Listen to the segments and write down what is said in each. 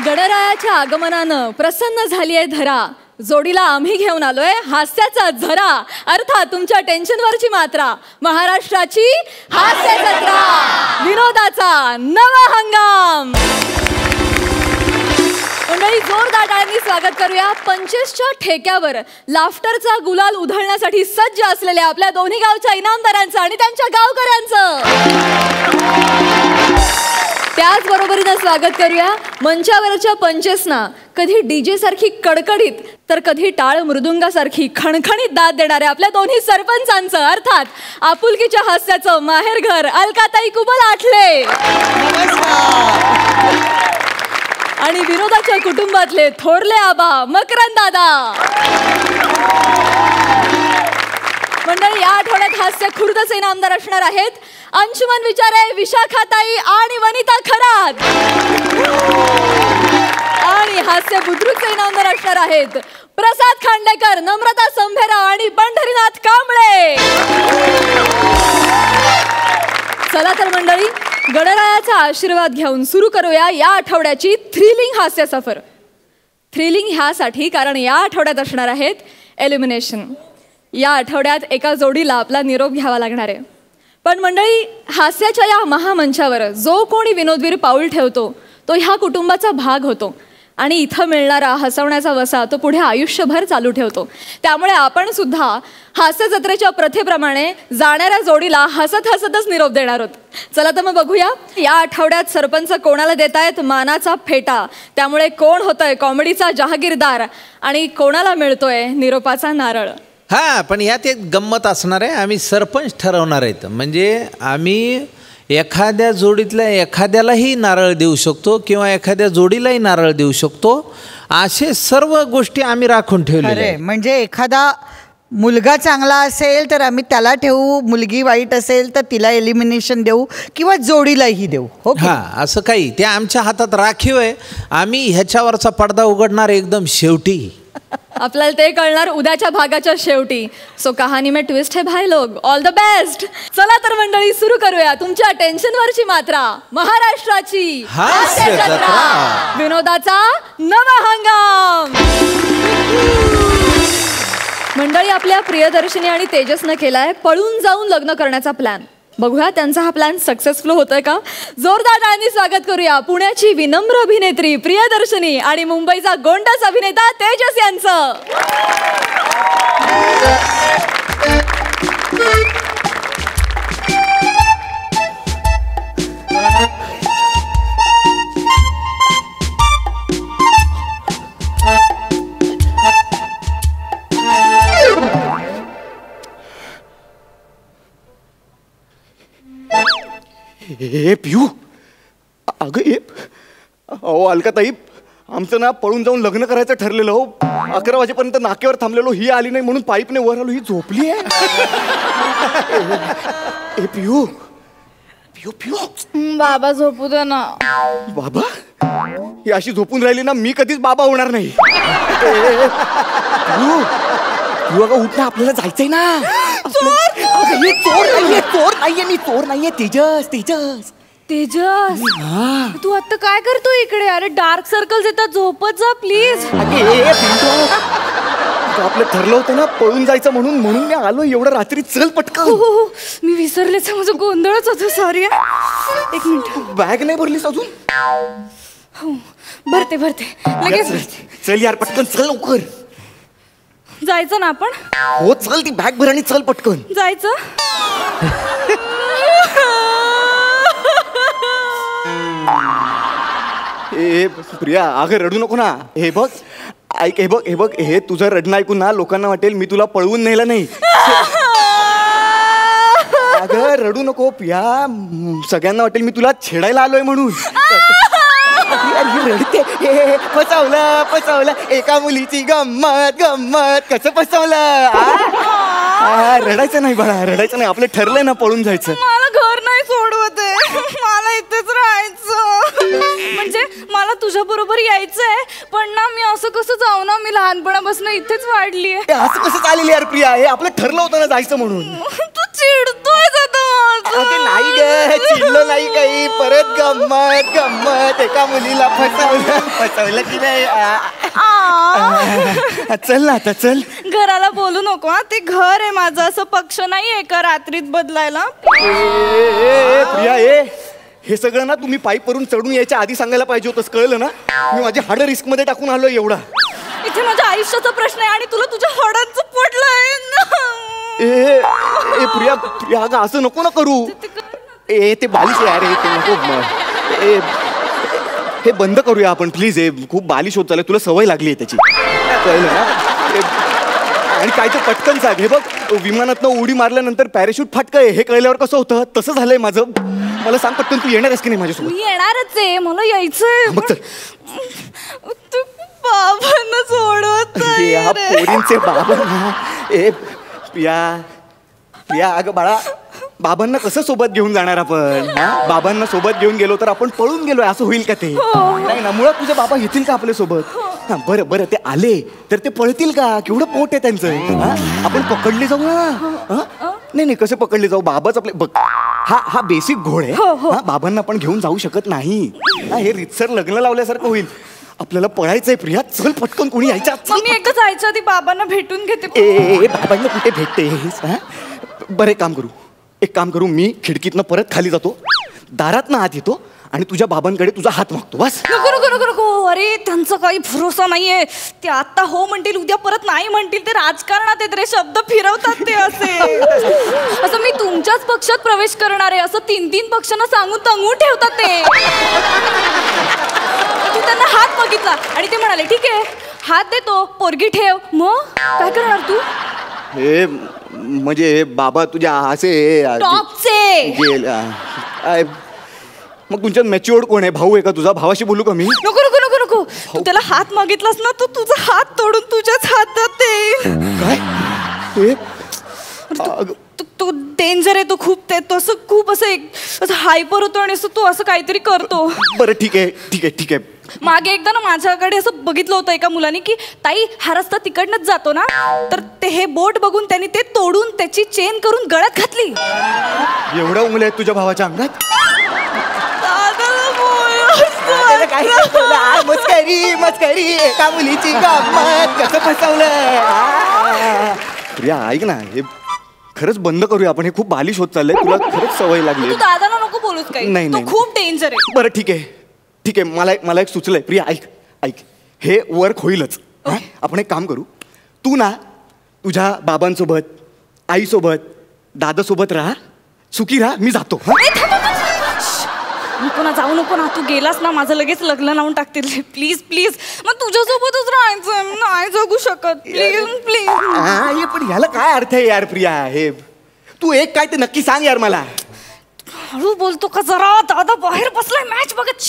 गणरायाच्या आगमनानं प्रसन्न झाली आहे धरा. जोडीला आम्ही घेऊन आलोय हास्याचा झरा. अर्थात तुमच्या टेन्शनवरची मात्रा. महाराष्ट्राची हास्य जत्रा, विनोदाचा नवा हंगाम. मंडळी, जोरदार टाळ्यांनी स्वागत करूया 25च्या ठेक्यावर लाफ्टरचा गुलाल उधळण्यासाठी सज्ज असलेल्या आपल्या दोन्ही गावच्या इनामदारांचं आणि त्यांच्या गावकऱ्यांचं. त्याच बरोबरीनं स्वागत करूया मंचावरच्या पंचेसना. कधी डीजे सारखी कडकडीत तर कधी टाळ मृदुंगासारखी खणखणीत दाद देणाऱ्या आपल्या दोन्ही सरपंचांचं. अर्थात आपुलकीच्या हास्याचं माहेरघर अलकाताई कुबल आठले आणि विनोदाच्या कुटुंबातले थोरले आबा मकरंद दादा. मंडळी, या आठवड्यात हास्य खुर्दचे इनामदार असणार आहेत अंशुमन विचारे, विशाखाताई आणि वनिता खरात. आणि हास्य बुद्रुकचे इनामदार असणार आहेत प्रसाद खांडेकर, नम्रता संभेरा आणि पंढरीनाथ कांबळे. चला तर मंडळी, गणरायाचा आशीर्वाद घेऊन सुरू करूया या आठवड्याची थ्रिलिंग हास्य सफर. थ्रिलिंग ह्यासाठी कारण या आठवड्यात असणार आहेत एलिमिनेशन. या आठवड्यात एका जोडीला आपला निरोप घ्यावा लागणार आहे. पण मंडळी, हास्याच्या या महामंचावर जो कोणी विनोदवीर पाऊल ठेवतो तो ह्या कुटुंबाचा भाग होतो आणि इथं मिळणारा हसवण्याचा वसा तो पुढे आयुष्यभर चालू ठेवतो. त्यामुळे आपण सुद्धा हास्य जत्रेच्या प्रथेप्रमाणे जाणाऱ्या जोडीला हसत हसतच निरोप देणार आहोत. चला तर मग बघूया या आठवड्यात सरपंच कोणाला देत आहेत मानाचा फेटा. त्यामुळे कोण होतोय कॉमेडीचा जहागीरदार आणि कोणाला मिळतोय निरोपाचा नारळ. हा, पण यात एक गंमत असणार आहे. आम्ही सरपंच ठरवणार आहेत. म्हणजे आम्ही एखाद्या जोडीतल्या एखाद्यालाही नारळ देऊ शकतो किंवा एखाद्या जोडीलाही नारळ देऊ शकतो. असे सर्व गोष्टी आम्ही राखून ठेवलेल्या आहेत. म्हणजे एखादा मुलगा चांगला असेल तर आम्ही त्याला ठेवू, मुलगी वाईट असेल तर तिला एलिमिनेशन देऊ किंवा जोडीलाही देऊ. हो, हा, असं काही ते आमच्या हातात राखीव आहे. आम्ही ह्याच्यावरचा पडदा उघडणार एकदम शेवटी. आपल्याला ते कळणार उद्याच्या भागाच्या शेवटी. सो कहाणी में ट्विस्ट है भाई लोग. All the best. चला तर मंडळी, सुरू करूया तुमच्या टेन्शनवरची मात्रा. महाराष्ट्राची हास्य जत्रा, विनोदाचा नवा हंगाम. मंडळी, आपल्या प्रियदर्शनी आणि तेजसनं केलाय पळून जाऊन लग्न करण्याचा प्लॅन. बघूया त्यांचा हा प्लॅन सक्सेसफुल होतोय का. जोरदार टाळ्यांनी स्वागत करूया पुण्याची विनम्र अभिनेत्री प्रियदर्शनी आणि मुंबईचा गोंडस अभिनेता तेजस यांचं. ए पिऊ, अगं ए, अहो अलकाताई, आमचं ना पळून जाऊन लग्न करायचं ठरलेलं. हो, 11 वाजेपर्यंत नाक्यावर थांबलेलो, ही आली नाही म्हणून पाईपने वर आलो, ही झोपली आहे. ए पिऊ पिऊ पिऊ, बाबा झोपू दे ना. बाबा, ही अशी झोपून राहिली ना, मी कधीच बाबा होणार नाही. पिऊ, अगं उठ ना, आपल्याला जायचंय ना. चोर नाहीये, चोर नाहीये, मी चोर नाहीये. तेजस तेजस तेजस, तू आता काय करतो इकडे? अरे डार्क सर्कल्स येतात, झोपत जा प्लीज. आपलं ठरलं होतं ना पळून जायचं म्हणून मी आलो एवढं रात्री. चल पटकन. हो, मी विसरलेच, माझं गोंधळच होतं. सॉरी. एक मिनिट. बॅग नाही भरलीस अजून? हो, भरते लगेच. चल यार, पटकन चल, लवकर जायचं ना आपण. हो चल, ती बॅग भर आणि चल पटकन. जायचं. ए प्रिया, अगं रडू नको ना. हे बघ, ऐक, हे बघ, हे तुझं रडणं ऐकून ना लोकांना वाटेल मी तुला पळवून नेलं नाही. अगं रडू नको प्रिया, सगळ्यांना वाटेल मी तुला छेडायला आलोय म्हणून. रडते. फसवलं एका मुलीची गंमत. कसं फसवलं? रडायचं नाही बाळा, रडायचं नाही. आपलं ठरलंय ना पळून जायचं. मला घर नाही सोडवत आहे, मला इथेच राहायचं. म्हणजे मला तुझ्या बरोबर यायचंय, पण ना मी असं कसं जाऊ ना, मी लहानपणापासून इथेच वाढलीये. असं कसं चालेल यार प्रिया, हे आपलं ठरलं होतं ना जायचं म्हणून. तू चिडतोय आता. नाही ग, चिडलो नाही काही. परत गंमत गंमत, एका मुलीला फसवलं की नाही. चल ना आता चल. घराला बोलू नको हा, ते घर आहे माझं, असं पक्ष नाही एका रात्रीत बदलायला. प्रिया हे सगळं ना तुम्ही पाईप वरून चढून यायच्या आधी सांगायला पाहिजे होतंस, कळलं ना. मी माझे हाड रिस्क मध्ये टाकून आलो एवढा. इथे माझ्या आयुष्याचा प्रश्न आहे आणि तुला तुझ्या हाडांचं पडलंय. प्रिया प्रिया अगं असं नको ना करू. ते बालिश आहे अरे, ते नको. हे बंद करूया आपण प्लीज. खूप बालिश होत चाललंय, तुला सवय लागली आहे त्याची, कळलं ना. आणि काय ते पटकन सांग. हे बघ, विमानातनं उडी मारल्यानंतर पॅराशूट फाटकंय हे कळल्यावर कसं होतं तसं झालंय माझं. मला सांग पटकन, तू येणार आहेस की नाही माझ्यासोबत? मी येणारच आहे, मला यायचंय. मग चल. तू बाबांना सोडवत पोरींचे बाबा. प्रिया अगं बाळा, बाबांना कसं सोबत घेऊन जाणार आपण? बाबांना सोबत घेऊन गेलो तर आपण पळून गेलोय असं होईल का? ते नाही ना. मुळात तुझे बाबा येतील का आपल्या सोबत? बरं बरं, ते आले तर ते पळतील का? केवढं पोट आहे त्यांचं. आपण पकडले जाऊ ना. नाही नाही, कसं पकडले जाऊ? बाबाच आपले बघ, हा बेसिक घोड आहे. बाबांना आपण घेऊन जाऊ शकत नाही. हे रितसर लग्न लावल्यासारखं होईल. आपल्याला पळायचंय प्रिया, चल पटकन. कोणी यायचं? मी एकदा जायच्या आधी बाबांना भेटून घेते. बाबांना कुठे भेटतेस? बरं एक काम करू, मी खिडकीतनं परत खाली जातो, दारातनं आत येतो आणि तुझ्या बाबांकडे तुझा हात मागतो. बस. नको नको नको नको. अरे त्यांचा काही भरोसा नाहीये. ते आता हो म्हणतील, उद्या परत नाही म्हणतील. ते राजकारणात आहेत रे, शब्द फिरवतात ते असे. असं मी तुमच्याच पक्षात प्रवेश करणार आहे असं 3-3 पक्षांना सांगून तंगून ठेवतात ते. तू त्यांना हात मागितला आणि ते म्हणाले ठीक आहे हात देतो, पोरगी ठेव. मग काय करणार तू? हे म्हणजे बाबा तुझ्या असे टॉपचे. मग तुमच्यात मॅच्युअर्ड कोण आहे? भाऊ आहे का तुझा? भावाशी बोलू का मी? नको नको नको नको. तू त्याला हात मागितलास ना, तू तुझा हात तोडून तुझ्याच हातात काय? तो डेंजर आहे. तो खूप असं हायपर होतो आणि तू असं काहीतरी करतो. बरं ठीक आहे. मागे एकदा ना माझ्याकडे असं बघितलं होतं एका मुलाने की ताई हा रस्ता तिकडनंच जातो ना, तर ते हे बोट बघून त्यांनी ते तोडून त्याची चेन करून गळ्यात घातली. एवढ्या उंगल्या आहेत तुझ्या भावाच्या अंगात? मस्करी एका मुलीची गंमत, कसं फसवलं. प्रिया ऐक ना, हे खरंच बंद करूया आपण. हे खूप बालिश होत चाललंय, तुला खरंच सवय लागली. तू दादाला नको बोलूस काही. नाही, खूप डेंजर आहे. बरं ठीक आहे. मला एक सुचलंय. प्रिया ऐक, हे वर्क होईलच. आपण एक काम करू, तू ना तुझ्या बाबांसोबत, आईसोबत, दादासोबत राहा, सुखी राहा. मी जातो. नको ना, जाऊ नको ना. तू गेलास ना माझं लगेच लग्न लावून टाकतील. Please please. मग तुझ्यासोबतच राहायचंय, नाही जगू शकत. प्लीज. पण ह्याला काय अर्थ आहे यार प्रिया? हे तू एक काय ते नक्की सांग यार मला. हळू बोलतो का जरा? दादा बाहेर बसलाय मॅच बघत.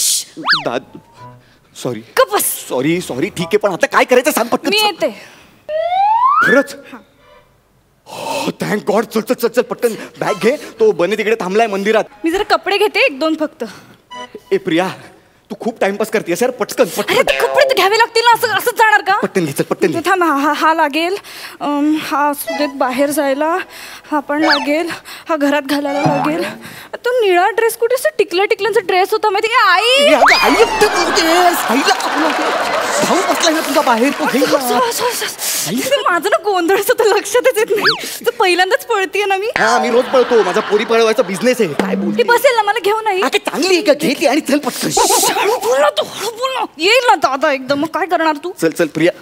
सॉरी. कपस. सॉरी ठीक आहे, पण आता काय करायचं सांग पटकन. मी येते. खरंच? Thank God. चल पटकन बॅग घे. तो बने तिकडे थांबलाय मंदिरात. मी जरा कपडे घेते 1-2 फक्त. प्रिया तू खूप टाइमपास करते सर. पटकन. अरे कपडे तर घ्यावे लागतील ना, असंच जाणार का? पटकन घे. थांब. हा लागेल. हा असू देत बाहेर जायला. हा पण लागेल. हा घरात घालायला लागेल. तो निळा ड्रेस कुठे असं टिकल्यांचा ड्रेस होता माहिती का? आई भाऊ बसलाय ना तुझा बाहेर. माझं ना गोंधळ तर लक्षातच येत नाही. पहिल्यांदाच पळतीये ना मी. मी रोज पळतो. माझा पोरी पळवायचा बिझनेस आहे. काय बोलते? बसेल ना, मला घेऊन नाही. चांगली आहे का? घेतली आणि चल पटकन. हळू बोल ना. येईल ना दादा एकदम. मग काय करणार तू? चल प्रिया.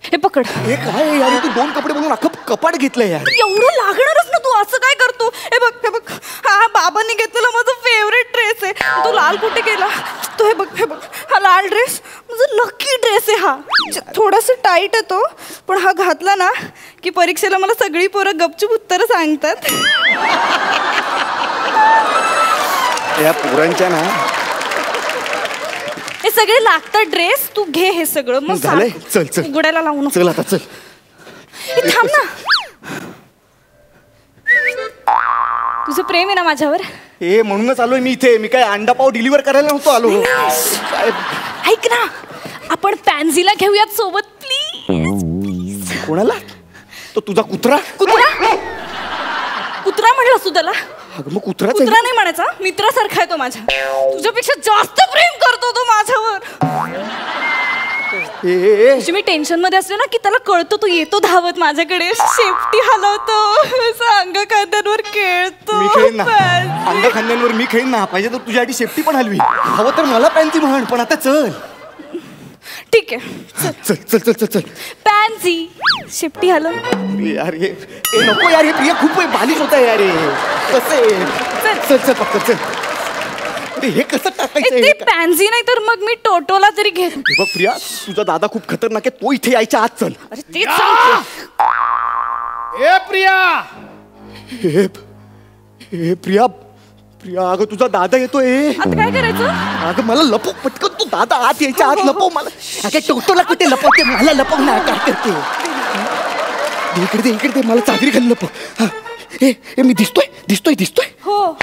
हे पकड. हे काय यार, तू 2 कपडे बघून अख्खं कपाट घेतलंय यार. एवढं लागणारच ना, तू असं काय करतो? हे बघ. हा बाबांनी घेतलेला माझा फेवरेट ड्रेस आहे. तो लाल कुठे गेला? तो हे बघ. हा लाल ड्रेस माझा लकी ड्रेस आहे. हा थोडासा टाईट आहे तो, पण हा घातला ना की परीक्षेला मला सगळी पोरं गपचूप उत्तरं सांगतात. या पोरांच्या ना हे सगळे लागतात ड्रेस. तू घे हे सगळं. मग झालंय. चल उघडायला लावू नको. चल आता चल. थांब ना. तुझं प्रेम आहे ना माझ्यावर? हे म्हणूनच आलोय मी इथे. मी काय अंडापाव डिलिव्हर करायला नव्हतो आलो. ऐक ना, आपण पॅन्झीला घेऊयात सोबत प्लीज. कोणाला? तो तुझा कुत्रा म्हणलास तू त्याला? अगं मग कुत्रा कुत्रा नाही म्हणायचा, मित्रासारखा आहे तो माझ्या. तुझ्यापेक्षा जास्त प्रेम करतो तो माझ्यावर. मी टेन्शन मध्ये असले ना की त्याला कळतो, तो येतो धावत माझ्याकडे, शेपटी हलवतो, अंग खांद्यांवर खेळतो. मी खेळीन ना, अंग खांद्यांवर मी खेळीन ना. पाहिजे तर तुझ्यासाठी शेपटी पण हलवी. हवं तर मला पॅन्सी म्हण, पण आता चल. ठीक आहे, चल चल चल चल चल. पॅन्सी शेपटी हलव. यार हे नको यार, हे प्रिया खूप बालिश होत आहे यार. कसं चल चल फक्त चल. हे कसं टाकायचं? ते पॅन्सी नाही तर मग मी टोटोला तरी घेत. बघ प्रिया, तुझा दादा खूप खतरनाक आहे, तो इथे यायच्या आत चल. अरे तेच सांगतो. ए प्रिया, हे प्रिया प्रिया, अगं तुझा दादा येतोय. आता काय करायचं? अगं मला लपव पटकन, तू दादा आत यायच्या आत लपव मला. अगं टोटोला कुठे लपवते, मला लपव ना. काय करते? इकडे दे मला चादरी खाली लपव. हे मी दिसतोय हो.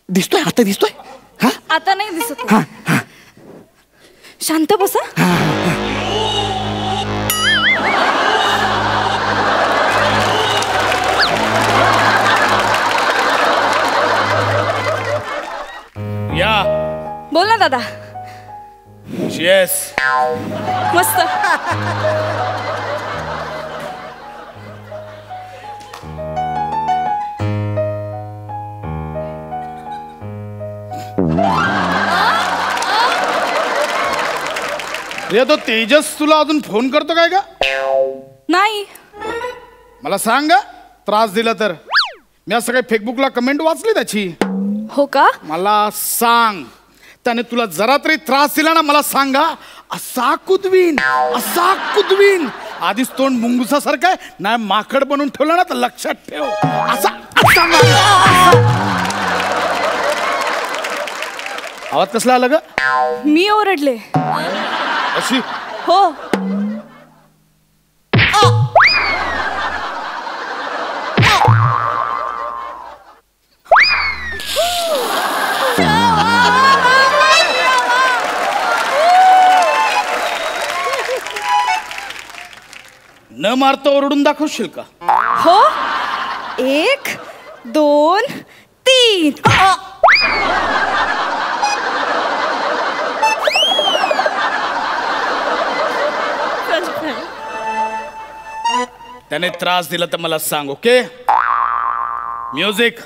दिसतोय आता दिसतोय. हा आता नाही दिसत. हा हा, शांत बसा. या. बोल ना दादा. येस. मस्त. प्रिया, तो तेजस तुला अजून फोन करतो काय का? नाही. मला सांग, त्रास दिला तर. मी असं काही फेसबुकला कमेंट वाचली त्याची. हो का? मला सांग, त्याने तुला जरा तरी त्रास दिला ना, मला सांगा. असा कुदवीन आधीच तोंड मुंगुसासारखं आहे, नाही माकड बनवून ठेवलं ना तर लक्षात ठेव. असा आवाज कसला आला ग? मी ओरडले. अशी? हो. न मारता ओरडून दाखवशील का? हो. 1 2 3. त्याने त्रास दिला तर मला सांग. Okay, music.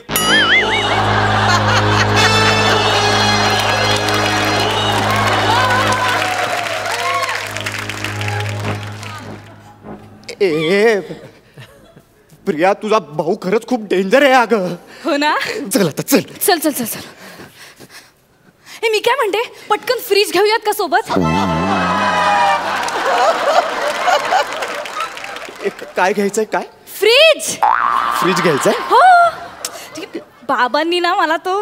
प्रिया, तुझा भाऊ खरंच खूप डेंजर आहे अगं. हो ना? चल आता चल. चल चल चल चल. हे मी काय म्हणते, पटकन फ्रीज घेऊयात का सोबत? काय घ्यायचंय? काय? फ्रीज घ्यायचंय? हो. बाबांनी ना मला तो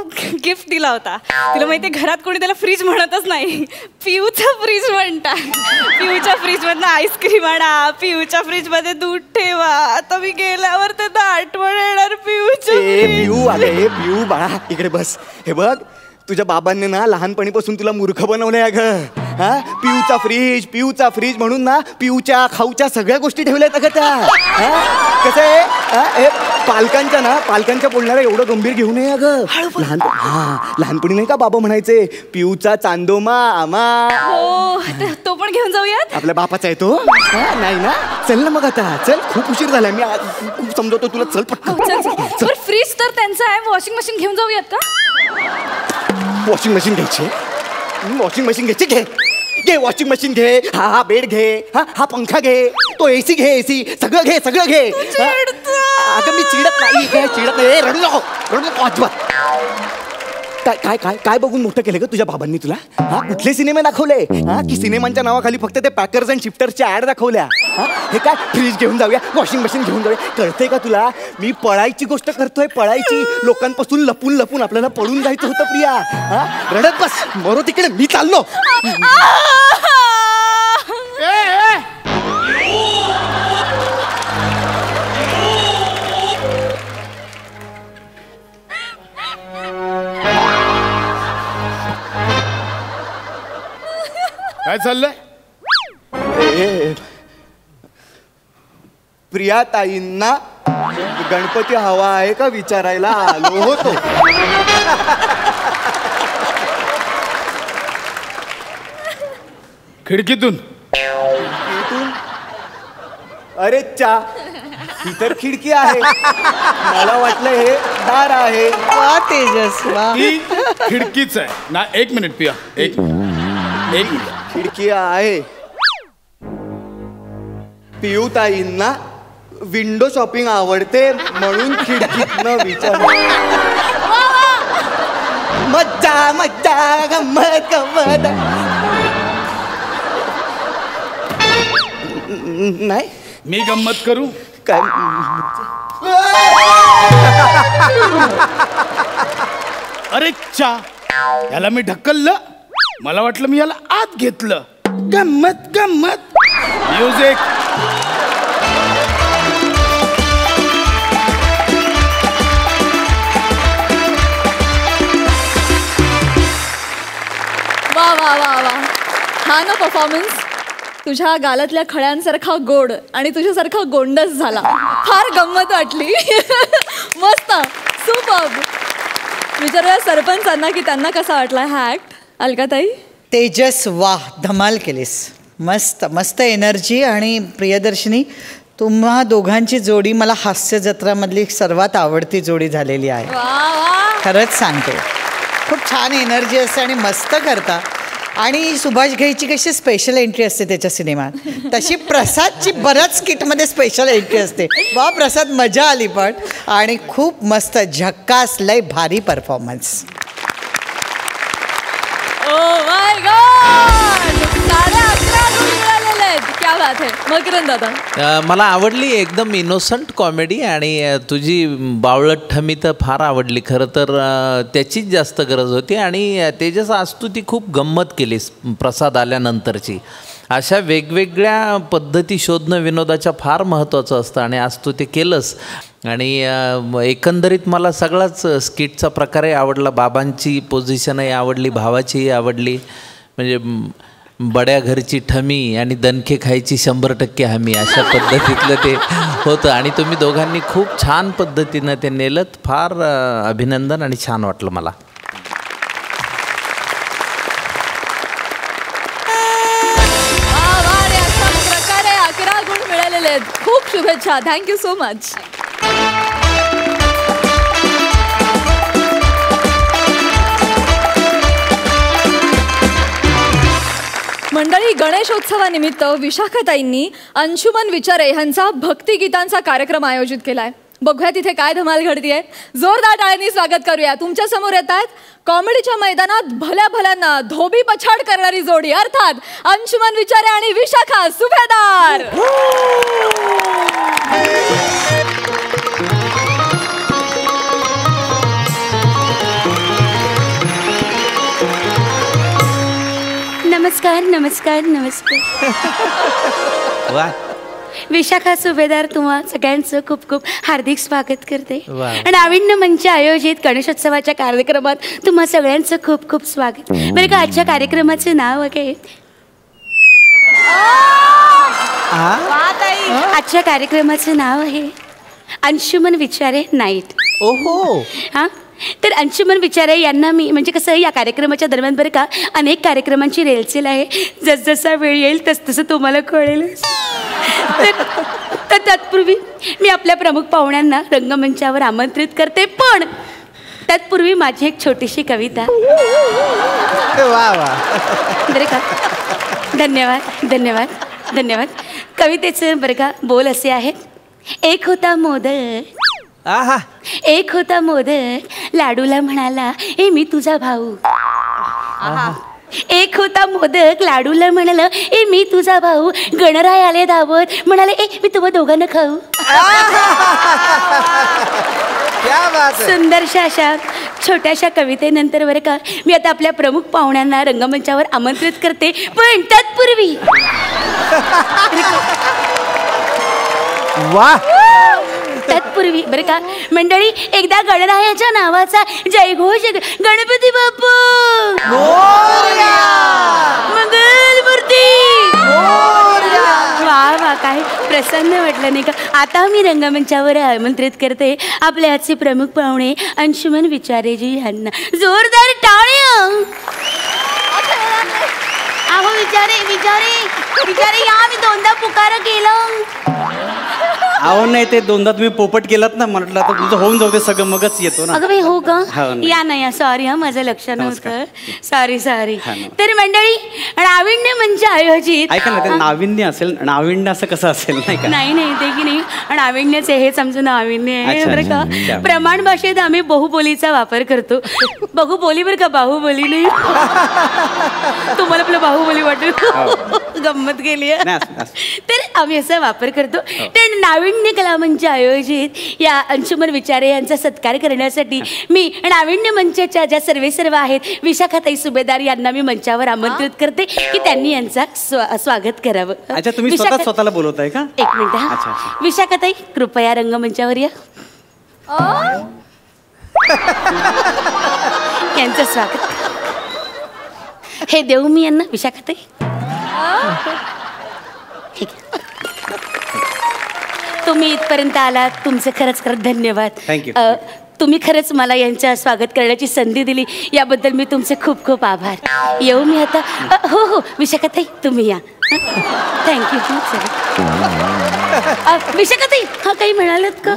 गिफ्ट दिला होता. तुला माहितीये, घरात कोणी त्याला फ्रीज म्हणतच नाही, पिऊचा फ्रीज म्हणतात. पिऊच्या फ्रीज मधनं आईस्क्रीम आणा, पिऊच्या फ्रीज मध्ये दूध ठेवा. आता मी गेल्यावर त्यांना आठवण येणार पिऊच्या. पिऊ आले. पिऊ बाळा, इकडे बस. हे बघ, तुझ्या बाबांनी ना लहानपणीपासून तुला मूर्ख बनवलंय अगं. हा, पिऊचा फ्रीज म्हणून ना पिऊच्या खाऊच्या सगळ्या गोष्टी ठेवल्यात अगं त्या. कसं आहे, पालकांच्या बोलणारा एवढं गंभीर घेऊ नये अगं. लहानपणी नाही का बाबा म्हणायचे, पिऊचा चांदोमा आमा. हो, तो पण घेऊन जाऊयात. आपल्या बापाचा आहे तो. नाही ना? चल ना मग आता, चल. खूप उशीर झालाय, मी खूप समजवतो तुला. चल पटकन. चल. फ्रीज तर त्यांचा आहे, वॉशिंग मशीन घेऊन जाऊयात का? वॉशिंग मशीन घ्यायची? वॉशिंग मशीन घ्यायची? घे वॉशिंग मशीन घे. हा बेड घे. हा पंखा घे. तो एसी घे. एसी सगळं घे. अगं मी चिडत नाही. रडू नको अजिबात. काय काय काय बघून मोठं केलं ग तुझ्या बाबांनी तुला? कुठले सिनेमे दाखवले? की सिनेमांच्या नावाखाली फक्त ते पॅकर्स अँड शिफ्टर्सच्या ऍड दाखवल्या? हे काय, फ्रीज घेऊन जाऊया, वॉशिंग मशीन घेऊन जाऊया? कळतंय का तुला? मी पळायची गोष्ट करतोय, पळायची. लोकांपासून लपून आपल्याला पळून जायचं होतं प्रिया. रडत बस, मरो तिकडे, मी चाललो. काय चाललंय? प्रिया ताईंना गणपती हवा आहे का विचारायला आलो होतो. खिडकीतून. अरे चा, ही तर खिडकी आहे. मला वाटलं हे दार आहे. वा तेजस वा. ती खिडकीच आहे ना. एक मिनिट पिया, एक मिनिट. खिडकी आहे. पियूताईंना विंडो शॉपिंग आवडते म्हणून खिडकीतनं विचार. मज्जा मज्जा गंमत गंमत. नाही मी गंमत करू काय. अरे चा, याला मी ढकललं. मला वाटलं मी याला आत घेतलं. गंमत गंमत. म्युझिक. वा वा वा वा. हा ना परफॉर्मन्स. तुझ्या गालातल्या खळ्यांसारखा गोड आणि तुझ्यासारखा गोंडस झाला. फार गंमत वाटली. मस्त. सुपर्ब. विचारूया सरपंचांना की त्यांना कसा वाटला हा ऍक्ट. अलकाताई. तेजस वा, धमाल केलीस. मस्त मस्त एनर्जी. आणि प्रियदर्शिनी, तुम्हा दोघांची जोडी मला हास्य जत्रामधली सर्वात आवडती जोडी झालेली आहे. वा वा. खरंच सांगते, खूप छान एनर्जी असते आणि मस्त करता. आणि सुभाष घईची कशी स्पेशल एंट्री असते त्याच्या सिनेमात, तशी प्रसादची बऱ्याच किटमध्ये स्पेशल एंट्री असते. वा प्रसाद, मजा आली पण. आणि खूप मस्त झक्कास, लय भारी परफॉर्मन्स. Oh my God. 11.5 गुण मिळालेले आहेत. क्या बात आहे. मकरंद दादा. मला आवडली एकदम इनोसंट कॉमेडी. आणि तुझी बावळट ठमी तर फार आवडली. खरं तर त्याचीच जास्त गरज होती. आणि तेजस, आज तू ती खूप गंमत केलीस प्रसाद आल्यानंतरची. अशा वेगवेगळ्या पद्धती शोधणं विनोदाच्या फार महत्त्वाचं असतं आणि आज तू ते केलंस. आणि एकंदरीत मला सगळाच स्किटचा प्रकारही आवडला. बाबांची पोझिशनही आवडली, भावाचीही आवडली. म्हणजे बड्या घरची ठमी आणि दणके खायची 100% हमी, अशा पद्धतीतलं ते होतं. आणि तुम्ही दोघांनी खूप छान पद्धतीनं ते नेलत. फार अभिनंदन आणि छान वाटलं मला. अशा प्रकारे 11 गुण मिळालेले आहेत. खूप शुभेच्छा. Thank you so much. मंडळी, गणेशोत्सवानिमित्त विशाखाताईंनी अंशुमन विचारे यांचा भक्तिगीतांचा कार्यक्रम आयोजित केलाय. बघूया तिथे काय धमाल घडतीये. जोरदार टाळ्यांनी स्वागत करूया. तुमच्या समोर येत आहेत कॉमेडीच्या मैदानात भल्या भल्यांना धोबी पछाड करणारी जोडी, अर्थात अंशुमन विचारे आणि विशाखा सुभेदार. नमस्कार नमस्कार नमस्कार. वा. विशाखा सुभेदार तुम्हा सगळ्यांचं खूप खूप हार्दिक स्वागत करते. वा. नाविन्य मंच आयोजित गणेशोत्सवाच्या कार्यक्रमात तुम्हा सगळ्यांचं खूप खूप स्वागत. बरं का, आजच्या कार्यक्रमाचं नाव आहे आजच्या कार्यक्रमाचं नाव आहे अंशुमन विचारे नाईट. ओहो. हां, तर अंशुमन विचारे यांना मी म्हणजे कसं, या कार्यक्रमाच्या दरम्यान बरं का अनेक कार्यक्रमांची रेलचेल आहे. जसजसा वेळ येईल तसतसं तुम्हाला कळेल. तर तत्पूर्वी मी आपल्या प्रमुख पाहुण्यांना रंगमंचावर आमंत्रित करते. पण तत्पूर्वी माझी एक छोटीशी कविता. वा वा. बरं का. धन्यवाद धन्यवाद धन्यवाद. कवितेचं बरं का बोल असे आहेत. एक होता मोदक. आहा. एक होता मोदक, लाडूला म्हणाला ए मी तुझा भाऊ. एक होता मोदक, लाडूला म्हणाला ए मी तुझा भाऊ. गणराय आले धावत, म्हणाले ए मी तुम्हा दोघांना खाऊ. सुंदरशा अशा छोट्याशा कवितेनंतर बरं का मी आता आपल्या प्रमुख पाहुण्यांना रंगमंचावर आमंत्रित करते. पण तत्पूर्वी वा. तत्पूर्वी बरं का मंडळी, एकदा गणरायाच्या नावाचा जयघोष. गणपती बाप्पा मंगलमूर्ती. वा वा, काय प्रसन्न वाटलं नाही का? आता मी रंगमंचावर आमंत्रित करते आपल्या आजचे प्रमुख पाहुणे अंशुमन विचारेजी यांना. जोरदार टाळ्या. अहो विचारे विचारे विचारे या, मी दोनदा पुकार केलं. अहो नाही, ते दोनदा तुम्ही पोपट केलात ना, म्हटलं तर तुमचं होऊन जाऊ दे सगळं, मगच येतो ना. अगं बाई हो का? नाही. या ना या. सॉरी हा, माझं लक्ष नव्हतं. सॉरी. तर मंडळी, नाविन्य मंच आयोजित. ऐका ना, ते नाविन्य असेल, नाविन्य असं कसं असेल नाही का? नाही ते की नाही, नाविन्यच हेच आमचं नाविन्य आहे बरं का. प्रमाण भाषेत आम्ही बहुबोलीचा वापर करतो. बहुबोली बरं का, बाहुबली नाही. तुम्हाला आपलं बाहुबली वाटेल, गंमत गेली. तर आम्ही असा वापर करतो. तर नाविन्य कला मंच आयोजित या अंशुमन विचारे यांचा सत्कार करण्यासाठी मी नाविन्य मंचाच्या ज्या सर्व आहेत विशाखाताई सुभेदार यांना मी मंचावर आमंत्रित करते की त्यांनी यांचा स्वागत करावं. अच्छा, तुम्ही स्वतःला बोलवताय का? एक मिनिट हा. विशाखाताई कृपया रंगमंचावर या. यांचं स्वागत. हे देऊ मी यांना. विशाखाताई तुम्ही इथपर्यंत आलात, तुमचे खरंच धन्यवाद. थँक्यू. तुम्ही खरंच मला यांच्या स्वागत करण्याची संधी दिली, याबद्दल मी तुमचे खूप खूप आभार. येऊ मी आता? हो विशाखाताई तुम्ही या. थँक्यू. विशाखाताई हा काही म्हणालात का?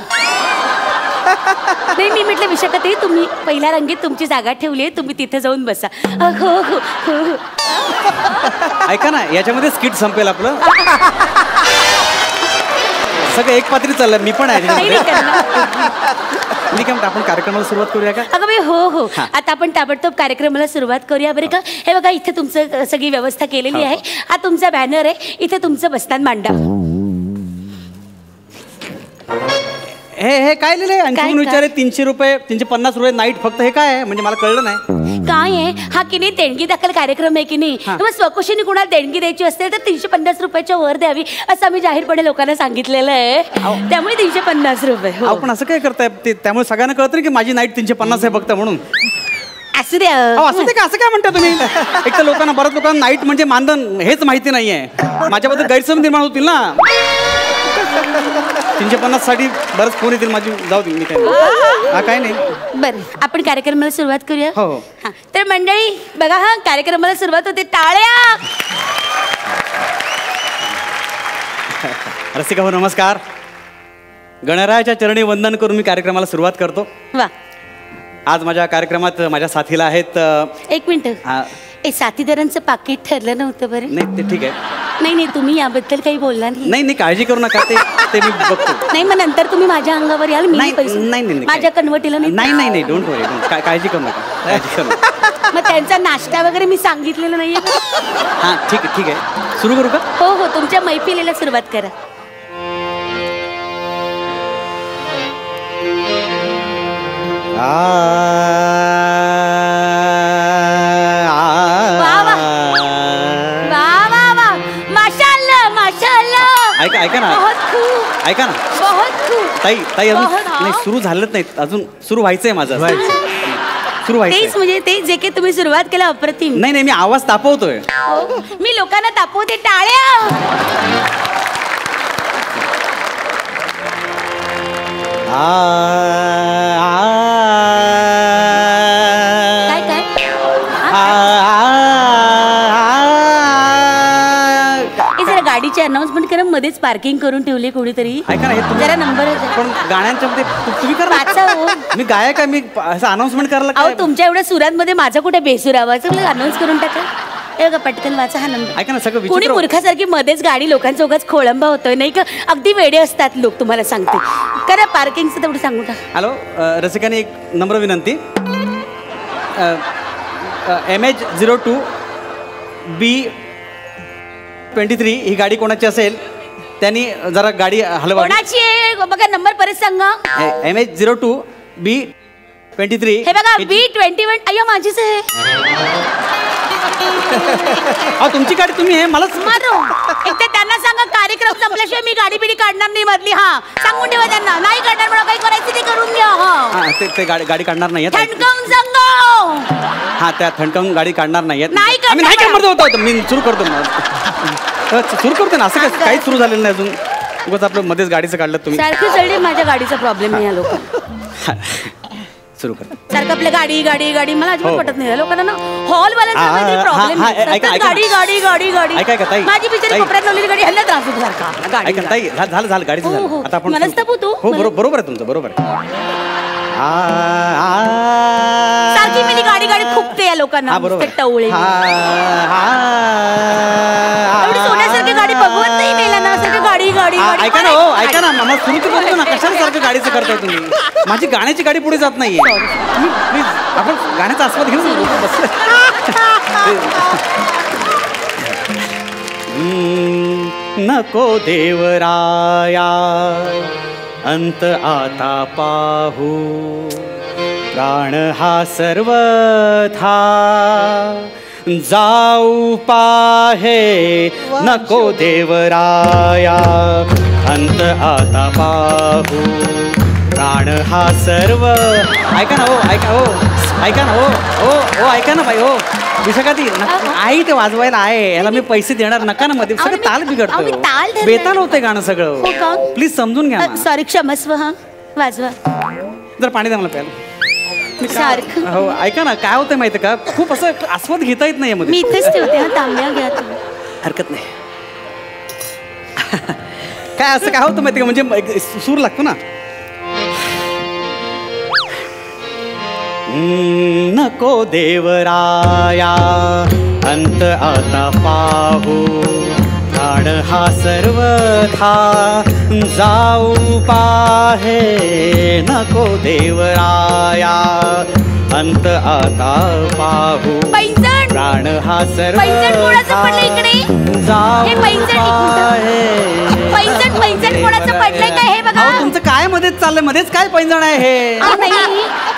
नाही मी म्हटलं विशाखाताई तुम्ही पहिल्या रांगेत तुमची जागा ठेवली आहे, तुम्ही तिथे जाऊन बसा. हो. ऐका ना, याच्यामध्ये स्किट संपेल आपलं. सगळं एक पात्री चाललं, मी पण आहे. मी काय म्हणतो, आपण कार्यक्रमाला सुरुवात करूया का? अगं बाई हो. आता आपण ताबडतोब कार्यक्रमाला सुरुवात करूया बरं का. हे बघा, इथे तुमचं सगळी व्यवस्था केलेली आहे. हा तुमचा बॅनर आहे, इथे तुमचं बसतान मांडा. हे काय लिहिलंय? अंशुमन विचारे 300 रुपये, 350 रुपये नाईट फक्त. हे काय आहे म्हणजे मला कळलं नाही. काय आहे हा की नाही, देणगी दाखल कार्यक्रम आहे की नाही. मग स्वकुशीने कुणाला देणगी द्यायची असेल तर 350 रुपयाच्या वर द्यावी असं आम्ही जाहीरपणे लोकांना सांगितलेलं आहे. त्यामुळे 350 रुपये. आपण असं काय करताय ते? त्यामुळे सगळ्यांना कळतं की माझी नाईट 350 आहे फक्त म्हणून. असू द्या. असं ते का, असं काय म्हणता तुम्ही? एक तर लोकांना, बऱ्याच लोकांना नाईट म्हणजे मानधन हेच माहिती नाहीये. माझ्याबद्दल गैरसमज निर्माण होतील ना. 350 साठी बरंच फोन येतील माझी. जाऊ दे, मी काय नाही. बरं, आपण कार्यक्रमाला सुरुवात करूया. हो. तर मंडळी बघा, हा कार्यक्रमाला सुरुवात होते. टाळ्या. रसिका हो नमस्कार. गणरायाच्या चरणी वंदन करून मी कार्यक्रमाला सुरुवात करतो. वा. आज माझ्या कार्यक्रमात माझ्या साथीला आहेत. एक मिनिट. साथीदारांचं पाकिट ठरलं नव्हतं बरं? नाही ते ठीक आहे. नाही तुम्ही याबद्दल काही बोलला नाही, काळजी करू नका. ते मी बघतो. नाही मग नंतर तुम्ही माझ्या अंगावर याल. मी पैसे नाही माझ्या कन्वर्टीला नाही डोंट वरी. काळजी करू नका. मग त्यांचा नाश्ता वगैरे मी सांगितलेलं नाहीये. हां ठीक आहे. सुरू करू का? हो तुमच्या मैफिलीला सुरुवात करा. ऐका ना. ताई अजून नाही सुरू झालंच नाही, अजून सुरू व्हायचंय माझं. सुरू व्हायचंय म्हणजे ते जे काही तुम्ही सुरुवात केला अप्रतिम. नाही मी आवाज तापवतोय. मी लोकांना तापवते. टाळ्या. गाडीची अनाउन्समेंट करा. मध्येच पार्किंग करून ठेवली कोणीतरी. ऐका ना, जरा नंबर. पण गाण्यांच्या मध्ये तुम्ही करा. मी गायक आहे, मी असं अनाउन्समेंट करायला. अहो तुमच्या एवढ्या सुरांमध्ये माझा कुठे बेसूर आवाज अनाउन्स करून टाका. हे बघा पटकन वाचा हा नंबर. ऐका ना, सगळं कोणी मूर्खासारखी मध्येच गाडी लोकांचा उगाच खोळंबा होतोय नाही का. अगदी वेडे असतात लोक, तुम्हाला सांगते. करा पार्किंगचं तेवढं सांगू टाका. हॅलो रसिकाने एक नम्र विनंती. MH02 B23 ही गाडी कोणाची असेल त्यांनी जरा गाडी हलवा. कोणाची आहे बघा, नंबर परत सांगा. MH02 B23. हे बघा B21. अय्यो माझीच आहे. तुमची गाडी तुम्ही आहे मलाच मारो. एक तर त्यांना सांगा कार्यक्रम संपल्याशिवाय मी गाडी बिडी काढणार नाही मधली. हा सांगून ठेवा त्यांना. नाही काढणार मला काही करायचं ते करून घ्या. हा ते गाडी काढणार नाही. थंडकावून सांगा. हा त्या थंडकावून गाडी काढणार नाही. नाही करणार. मी सुरू करतो. सुरू करतो ना. असं काहीच सुरू झालेलं नाही अजून. उगाच आपलं मध्येच गाडीचं काढलं तुम्ही. सारखी चढली माझ्या गाडीचा प्रॉब्लेम नाही या लोक. सुरू कर. सारखं आपल्या गाडी गाडी गाडी मला अजिबात पटत नाही. लोकांना ना हॉल वाल्यांचा प्रॉब्लेम. गाडी गाडी गाडी गाडी माझी बिचारी कोपऱ्यात लावलेली गाडी ह्यांना त्रास होतो सारखा. गाडी झालं गाडीचं झालं. आता आपण मलाच तापू तू. हो बरोबर आहे तुमचं, बरोबर सारखी मी गाडी गाडी खूपते या लोकांना. टवळे एवढी सोन्यासारखी गाडी बघवत नाही मेला ना. सारखं गाडी गाडी गाडी. ऐका ना हो, ऐका ना मला सुरू तर बोलतो ना. कशाला सारखं गाडीचं करताय तुम्ही? माझी गाण्याची गाडी पुढे जात नाहीये. तुम्ही प्लीज आपण गाण्याचा आस्वाद घेऊ. नको देवराया अंत आता पाहू, प्राण हा सर्वथा जाऊ पाहे. नको देवराया अंत आता पाहू, प्राण हा सर्व. ऐका ना हो, ऐका हो, ऐका ना हो, हो ऐका ना बाई हो. विशाखाती आई ते वाजवायला आहे, याला मी पैसे देणार नका ना. मध्ये सगळं ताल बिघडतो, बेताल होतंय गाणं सगळं. प्लीज समजून घ्या. सॉरी, क्षमस्व. हा वाजवा जर पाणी द्या मला प्यायला. सारखं हो ऐका ना, काय होतं माहिती का, खूप असं आस्वाद घेता येत नाही. मी इथेच ठेवते. हा तांब्या घ्या तुम्ही. हरकत नाही. काय असं काय होतं माहिती का, म्हणजे सूर लागतो ना. नको देवराया अंत आता पाहू, प्राण हा सर्वथा जाऊ पाहे. नको देवराया अंत आता पाहू, प्राण हा सर्वथा जाऊ पाहे. तुमचं काय मध्येच चाललंय, मध्येच काय पैंजण आहे हे?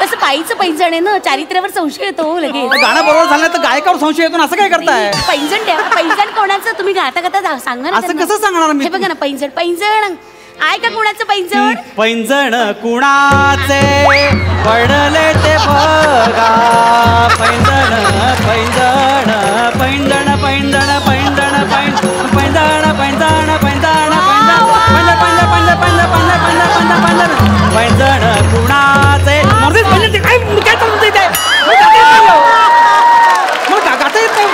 तसं पायीचं पैंजण आहे ना, चारित्र्यावर संशय येतो लगेच. गाणं बरोबर झालं तर गायकावर संशय येतो. असं काय करताय? पैंजण द्या. पैंजण कोणाचं तुम्ही गाता गाता सांगा ना. असं कसं सांगणार मी? हे बघा ना, पैंजण पैंजण आहे का कोणाचं पैंजण? पैंजण कुणाचे पडले ते बघा. पैंजण पैंजण पैंजण पैंजण पैंजण पैंजण पैंजण पैंजण पैंजण पैंजण कुणाचे काय चालू ते गाता येत नाही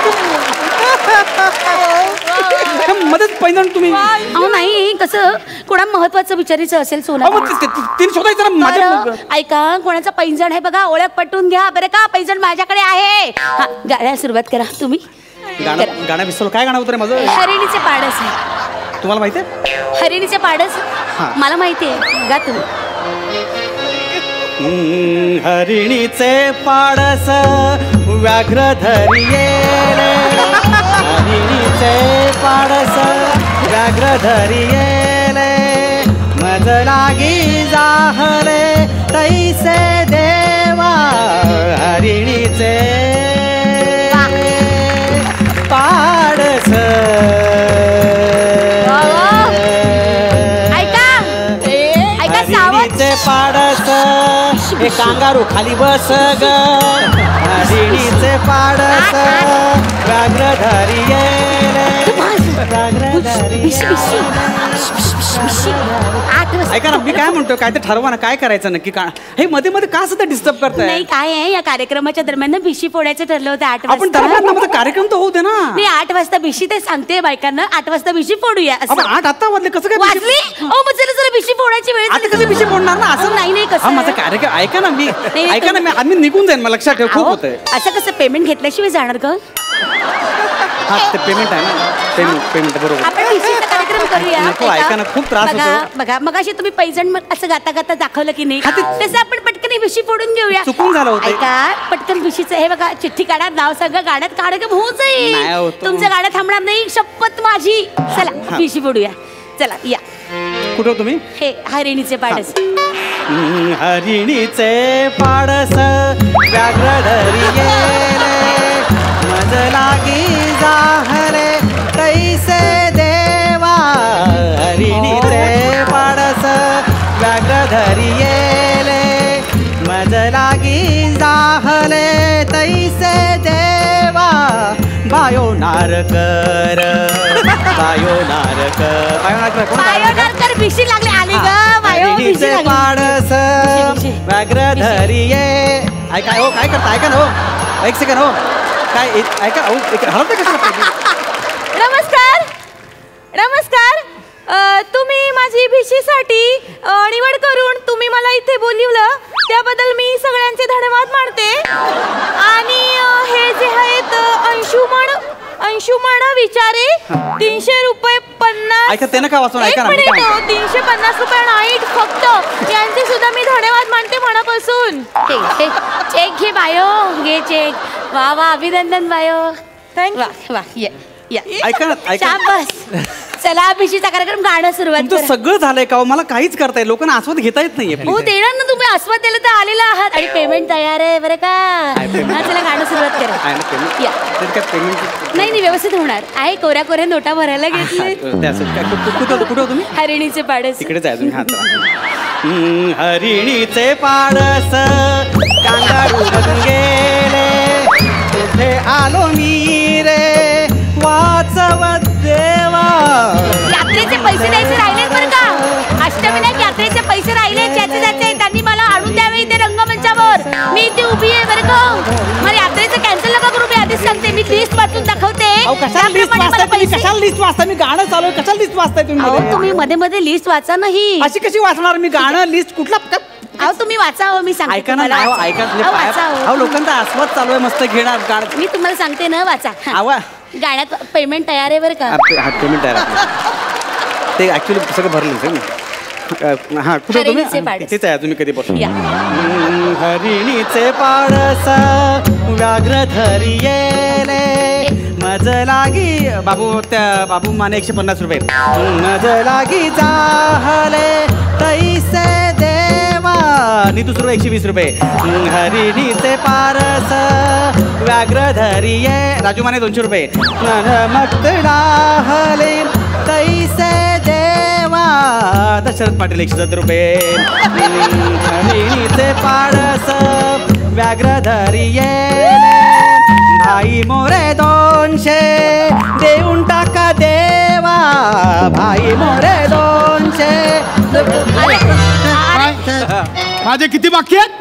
मध्येच पैंजण तुम्ही. अहो नाही, कसं कोणा महत्वाचं विचारायचं असेल सोना तीन शोधायचं ना माझ्या. ऐका, कोणाचं पैंजण आहे बघा, ओळख पटवून घ्या बरं का. पैंजण माझ्याकडे आहे. हा गाण्याला सुरुवात करा तुम्ही. गाणं विसरलो. काय गाणं होतं रे माझं? हरिणीचे पाडस आहे. तुम्हाला माहिती आहे? हरिणीचे पाडस मला माहिती आहे. गा तुम्ही. हरिणीचे पाडस व्याघ्र धरिये. हरिणीचे पाडस व्याघ्र धरिये. मज लागी जाहले तैसे देवा. हरिणीचे पाडस. हरिणीचे पाडस हे कांगारू खाली बस ग. हरिणीचे पाडस व्याघ्र धरिये. ऐका ना, मी काय म्हणतो, काय ते ठरवा ना, काय करायचं नक्की. का हे मध्ये मध्ये का सुद्धा डिस्टर्ब करताय? नाही काय आहे, या कार्यक्रमाच्या दरम्यान भिशी फोडायचं ठरलं होतं 8 वाजता. आपण दरम्यान कार्यक्रम तर होऊ दे ना. मी 8 वाजता भिशी ते सांगते बायकांना, 8 वाजता भिशी फोडूया. 8 आता वाजले कसं काय वाजली? ओ मग जरा भिशी फोडायची वेळ. आता कधी भिशी फोडणार ना? असं नाही नाही, कसं माझा कार्यक्रम ऐका ना. मी ऐका ना, आम्ही निघून जाईन. मला लक्षात ठेव, खूप होतंय असं. कसं पेमेंट घेतल्याशिवाय जाणार का? हा ते पेमेंट आहे ना. पेमेंट बरोबर. आपण भिशीचा कार्यक्रम करूया. ऐका ना, खूप त्रास होतो. बघा मगाशी तुम्ही पैजण असं गाता गाता दाखवलं की नाही, तसं आपण पटकन भिशी फोडून घेऊया. चुकून झालं होतं. ऐका, पटकन भिशीचं हे बघा, चिठ्ठी काढा, नाव सांगा, गाण्यात काढा की होऊन जाईल. तुमचं गाणं थांबणार नाही, शपथ माझी. चला भिशी फोडूया. चला या. कुठं तुम्ही? हे हरिणीचे पाडस. हरिणीचे पाडस व्याघ्र धरिये. मज लागी जाहले तैसे देवा. हरिणीचे पाडस व्याघ्र धरिये. मज लागी जाहले तैसे देवा. बायो नारकर बायो नारकर बायो नारकर भिशी लागले आली ग बायो भिशी लागली. पाडस व्याघ्रधरी ये. ऐका हो काय करता ऐका ना हो एक सेकंड हो काय ऐका हो हलवते कशाला. नमस्कार नमस्कार तुम्ही माझी भिशीसाठी निवड करून तुम्ही मला इथे बोलवलं त्याबद्दल मी सगळ्यांचे धन्यवाद मानते. आणि हे जे आहेत अंशुमन विचारे 300 रुपये 50. ऐका ते नका वाचून ऐका ना. 350 रुपये नाईट फक्त यांचे सुद्धा मी धन्यवाद मानते मनापासून. चेक घे बायो घे चेक. वा वा अभिनंदन बायो. थँक्यू. वा वा या ऐका ना ऐका. शाबास. चला भिशीचा कार्यक्रम गाणं सुरुवात तुमचं करा. सगळं झालंय का मला काहीच करताय लोकांना आस्वाद घेता येत नाहीये. हो देणार ना तुम्ही आस्वाद द्यायला तर आलेला आहात आणि पेमेंट तयार आहे बरं का. हा चला गाणं सुरुवात करा. या नाही नाही व्यवस्थित होणार आहे. कोऱ्या कोऱ्या नोटा भरायला घेतले. कुठे तुम्ही हरिणीचे पाडस तिकडे जाय तुम्ही. हात हरिणीचे पाडस कांगाडून गेले कुठे आलो मी रे वाचवत देवा. यात्रेचे पैसे द्यायचे राहिले बरं का. अष्टविनायक यात्रेचे पैसे राहिले ज्याचे ज्याचे त्यांनी मला आणून द्यावे इथे रंगमंचावर. मी इथे उभी आहे बरं का. मला यात्रेचं कॅन्सल नका करू. मी आधीच सांगते मी लिस्ट वाचून दाखवते. कशाला लिस्ट वाचता मी गाणं चालू आहे. कशाला लिस्ट वाचताय तुम्ही. तुम्ही मध्ये मध्ये लिस्ट वाचा नाही. अशी कशी वाचणार मी गाणं लिस्ट कुठला. अहो तुम्ही वाचा हो मी सांगते. ऐका ना ऐका लोकांचा आस्वाद चालू आहे मस्त घेणार गाणं. मी तुम्हाला सांगते ना वाचा. आवा गाण्यात पेमेंट तयार आहे बरं का. पेमेंट तयार ते ऍक्च्युली सगळं भरलं. हा कुठे तुम्ही तिथेच आहे तुम्ही कधीपासून. हरिणीचे पाडस व्याघ्रधरी येले मज लागी बाबू त्या बाबू माने 150 रुपये. मज लागी जाहले तैसे देवा आणि दुसरं 120 रुपये. हरिणीचे पारस व्याघ्रधरी ये राजू माने 200 रुपये. मक्तडाहले तैसे देवा दशरथ पाटील 170 रुपये. हरिणीचे पारस व्याघ्रधरी ये भाई मोरे 200 देऊन टाका देवा. भाई मोरे 200. माझे किती बाकी आहेत.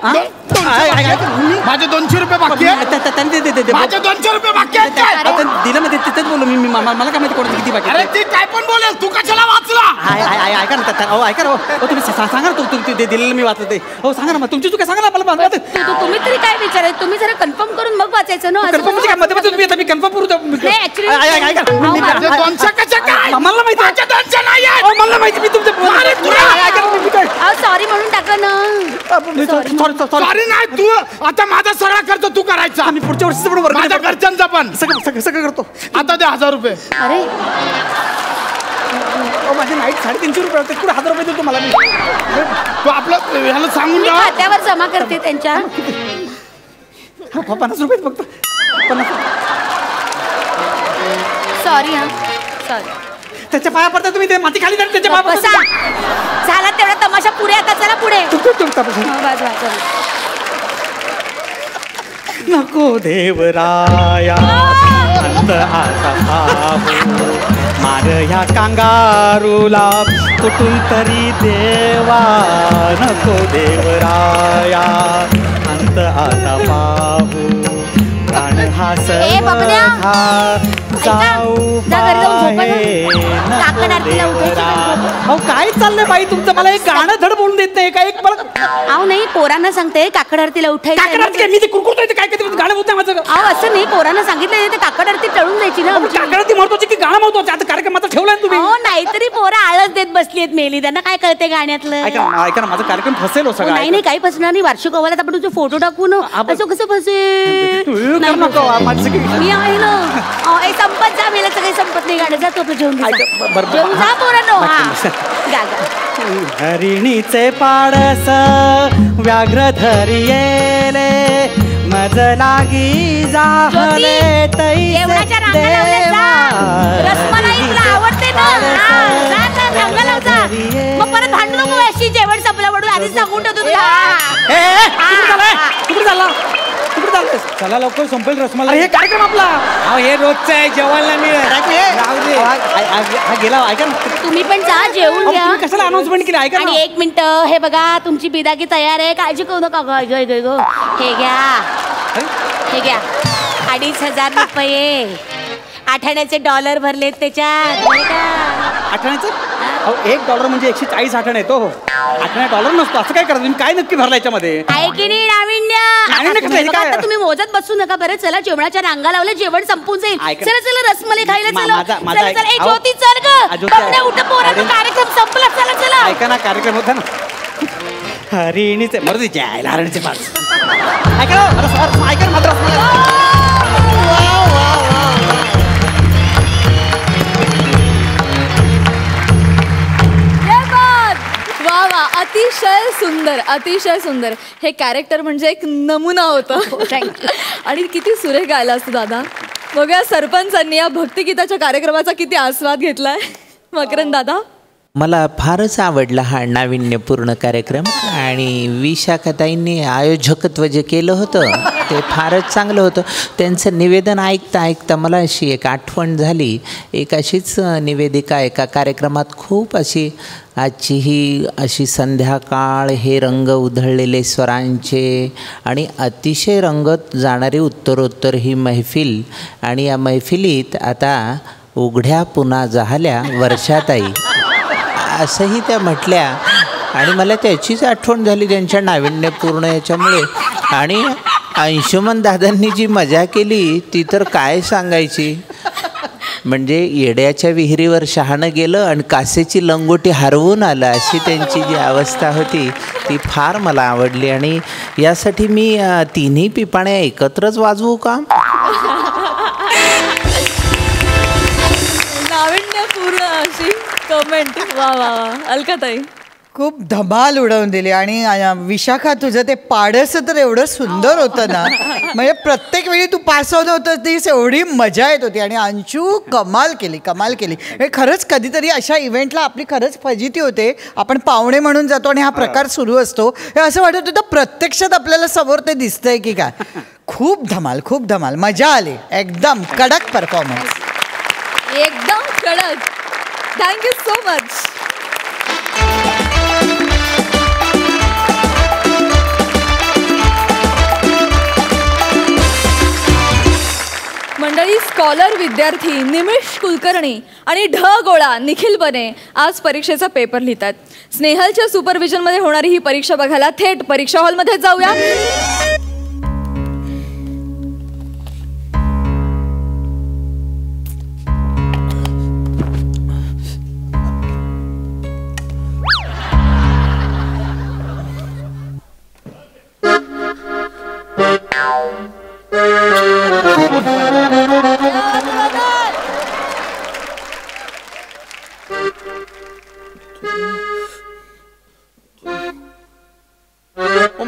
माझे 200 रुपये बाकी आहेत. माझे 200 रुपये बाकी आहेत. दिलं मी तिथेच बोललो मी मला काय माहिती कोणाचं किती बाकी. अरे ती काय पण बोलेल तू कशाला वाचला. ऐका ना ऐका ना तुम्ही सांगा ना तुम्ही दिलेलं मी वाचलं ते. हो सांगा ना तुमची चुका सांगा ना मला. तुम्ही तरी काय विचारायचं. तुम्ही जरा कन्फर्म करून मग वाचायचं ना. कन्फर्म म्हणजे काय मध्ये तुम्ही आता मी कन्फर्म करू मला माहिती मी तुमचं सॉरी म्हणून टाकलं ना. सॉरी नाही तू आता माझा सगळा खर्च तू करायचा. आम्ही पुढच्या वर्षी बरोबर माझ्या घरच्यांचा पण सगळं करतो. आता दे 1000 रुपये. अरे माझी नाईट 350 रुपये होते. पुढे 1000 रुपये देतो मला मी. तू आपलं ह्याला सांगून द्या. खात्यावर जमा करते त्यांच्या. 50 रुपये फक्त. 50. सॉरी हा सॉरी. त्याच्या पाया पडता तुम्ही ते माती खाली त्याच्या पाया बसा. झाला तेवढा तमाशा पुढे. आता चला पुढे. नको देवराया अंत आता पाहू मार ह्या कांगारूला कुठून तरी देवा. नको देवराया अंत आता पाहू प्राण हा जाऊ काय चाललंय बाई तुमचं. मला एक गाणं धड बोलून देत नाही का. एक मला अहो नाही पोरांना सांगते काकड आरतीला उठायचं. मी ते कुरकुरतोय काय गाणं बोलतोय माझं. अहो असं नाही पोरांना सांगितलं ते काकड आरती टळून द्यायची ना. काकड आरती महत्वाची की गाणं महत्वाचं. आता कार्यक्रमाचा ठेवलाय तुम्ही. हो नाहीतरी पोरं आळस देत बसली आहेत मेली. त्यांना काय कळते गाण्यातलं. ऐका ना माझा कार्यक्रम फसेल हो सगळं. नाही काही फसणार नाही. वार्षिक अहवालात आपण तुझे फोटो टाकू ना. असं कसं फसेल. मी आहे ना. संपत जा मेला सगळे संपत नाही. गाणं जातो घेऊन जा पोरांनो. हा हरिणीचे पाडस व्याघ्रधरी येले मज लागी जाहले जेवणाच्या रसमलाई तुला आवडते ना. रंगाला होता मग परत भांडू नको अशी. जेवण संपलं म्हणून आधीच सांगून ठेवतो तुला. चला लवकर संपेल रसमलाई. हे कार्यक्रम आपला हे रोजचं आहे जेवायला मिळेल. हा गेला. ऐका ना, तुम्ही पण जा जेवून घ्या. तुम्ही कशाला अनाउन्समेंट केली? ऐका आणि ना. 1 मिनिट, हे बघा तुमची बिदागी तयार आहे, काळजी करू नका. गो हे घ्या, हे घ्या. 2,500 रुपये. आठवड्याचे $1 भरलेत त्याच्यात. आठवण्याचं $1 म्हणजे 140 आठवण येतो. $8 नसतो. असं काय करतो तुम्ही? काय नक्की भरला याच्यामध्ये? आहे की नाही नाविन्य? आता तुम्ही मोजत बसू नका. बरं चला, जेवणाच्या रांगा लावल्या, जेवण संपून जाईल. चला चला, रसमलाई खायला चला. चला चला, ज्योती चल ग, उठ पोरांचा कार्यक्रम संपला. चला चला. ऐका ना, कार्यक्रम होता ना हरिणीचे मर्दी जायला हरिणीचे पाच. ऐका ना, ऐका ना मात्र. वा वा, अतिशय सुंदर, अतिशय सुंदर. हे कॅरेक्टर म्हणजे एक नमुना होतं. आणि किती सुरेख गायला असतो दादा. बघा सरपंचांनी या भक्तिगीताच्या कार्यक्रमाचा किती आस्वाद घेतलाय. मकरंद दादा, मला फारच आवडला हा नाविन्यपूर्ण कार्यक्रम. आणि विशाखाताईंनी आयोजकत्व जे केलं होतं ते फारच चांगलं होतं. त्यांचं निवेदन ऐकता ऐकता मला अशी एक आठवण झाली. एक अशीच निवेदिका एका कार्यक्रमात खूप अशी, आजची ही अशी संध्याकाळ, हे रंग उधळलेले स्वरांचे आणि अतिशय रंगत जाणारी उत्तरोत्तर ही मैफिल. आणि या मैफिलीत आता उघड्या पुन्हा झाल्या वर्षाताई असंही त्या म्हटल्या. आणि मला त्याचीच आठवण झाली त्यांच्या नाविन्यपूर्ण याच्यामुळे. आणि अंशुमन दादांनी जी मजा केली ती तर काय सांगायची. म्हणजे येड्याच्या विहिरीवर शहाणं गेलं आणि कासेची लंगोटी हरवून आलं, अशी त्यांची जी अवस्था होती ती फार मला आवडली. आणि यासाठी मी तिन्ही पिपाण्या एकत्रच वाजवू का? नाविन्यपूर्ण अशी कमेंट. वा वा वा. अलकाताई, खूप धमाल उडवून दिली. आणि विशाखा, तुझं ते पाडसं तर एवढं सुंदर होतं ना, म्हणजे प्रत्येक वेळी तू पास आउट होत होतीस, एवढी मजा येत होती. आणि अंशू कमाल केली, कमाल केली. खरंच कधीतरी अशा इव्हेंटला आपली खरंच फजिती होते. आपण पाहुणे म्हणून जातो आणि हा प्रकार सुरू असतो. हे असं वाटत होतं प्रत्यक्षात आपल्याला समोर ते दिसतंय की काय. खूप धमाल, खूप धमाल, मजा आली. एकदम कडक परफॉर्मन्स, एकदम कडक. Thank you so much. मंडळी, स्कॉलर विद्यार्थी निमिष कुलकर्णी आणि ढ गोळा निखिल बने आज परीक्षेचा पेपर लिहितात. स्नेहलच्या सुपरविजनमध्ये होणारी ही परीक्षा बघायला थेट परीक्षा हॉलमध्ये जाऊया.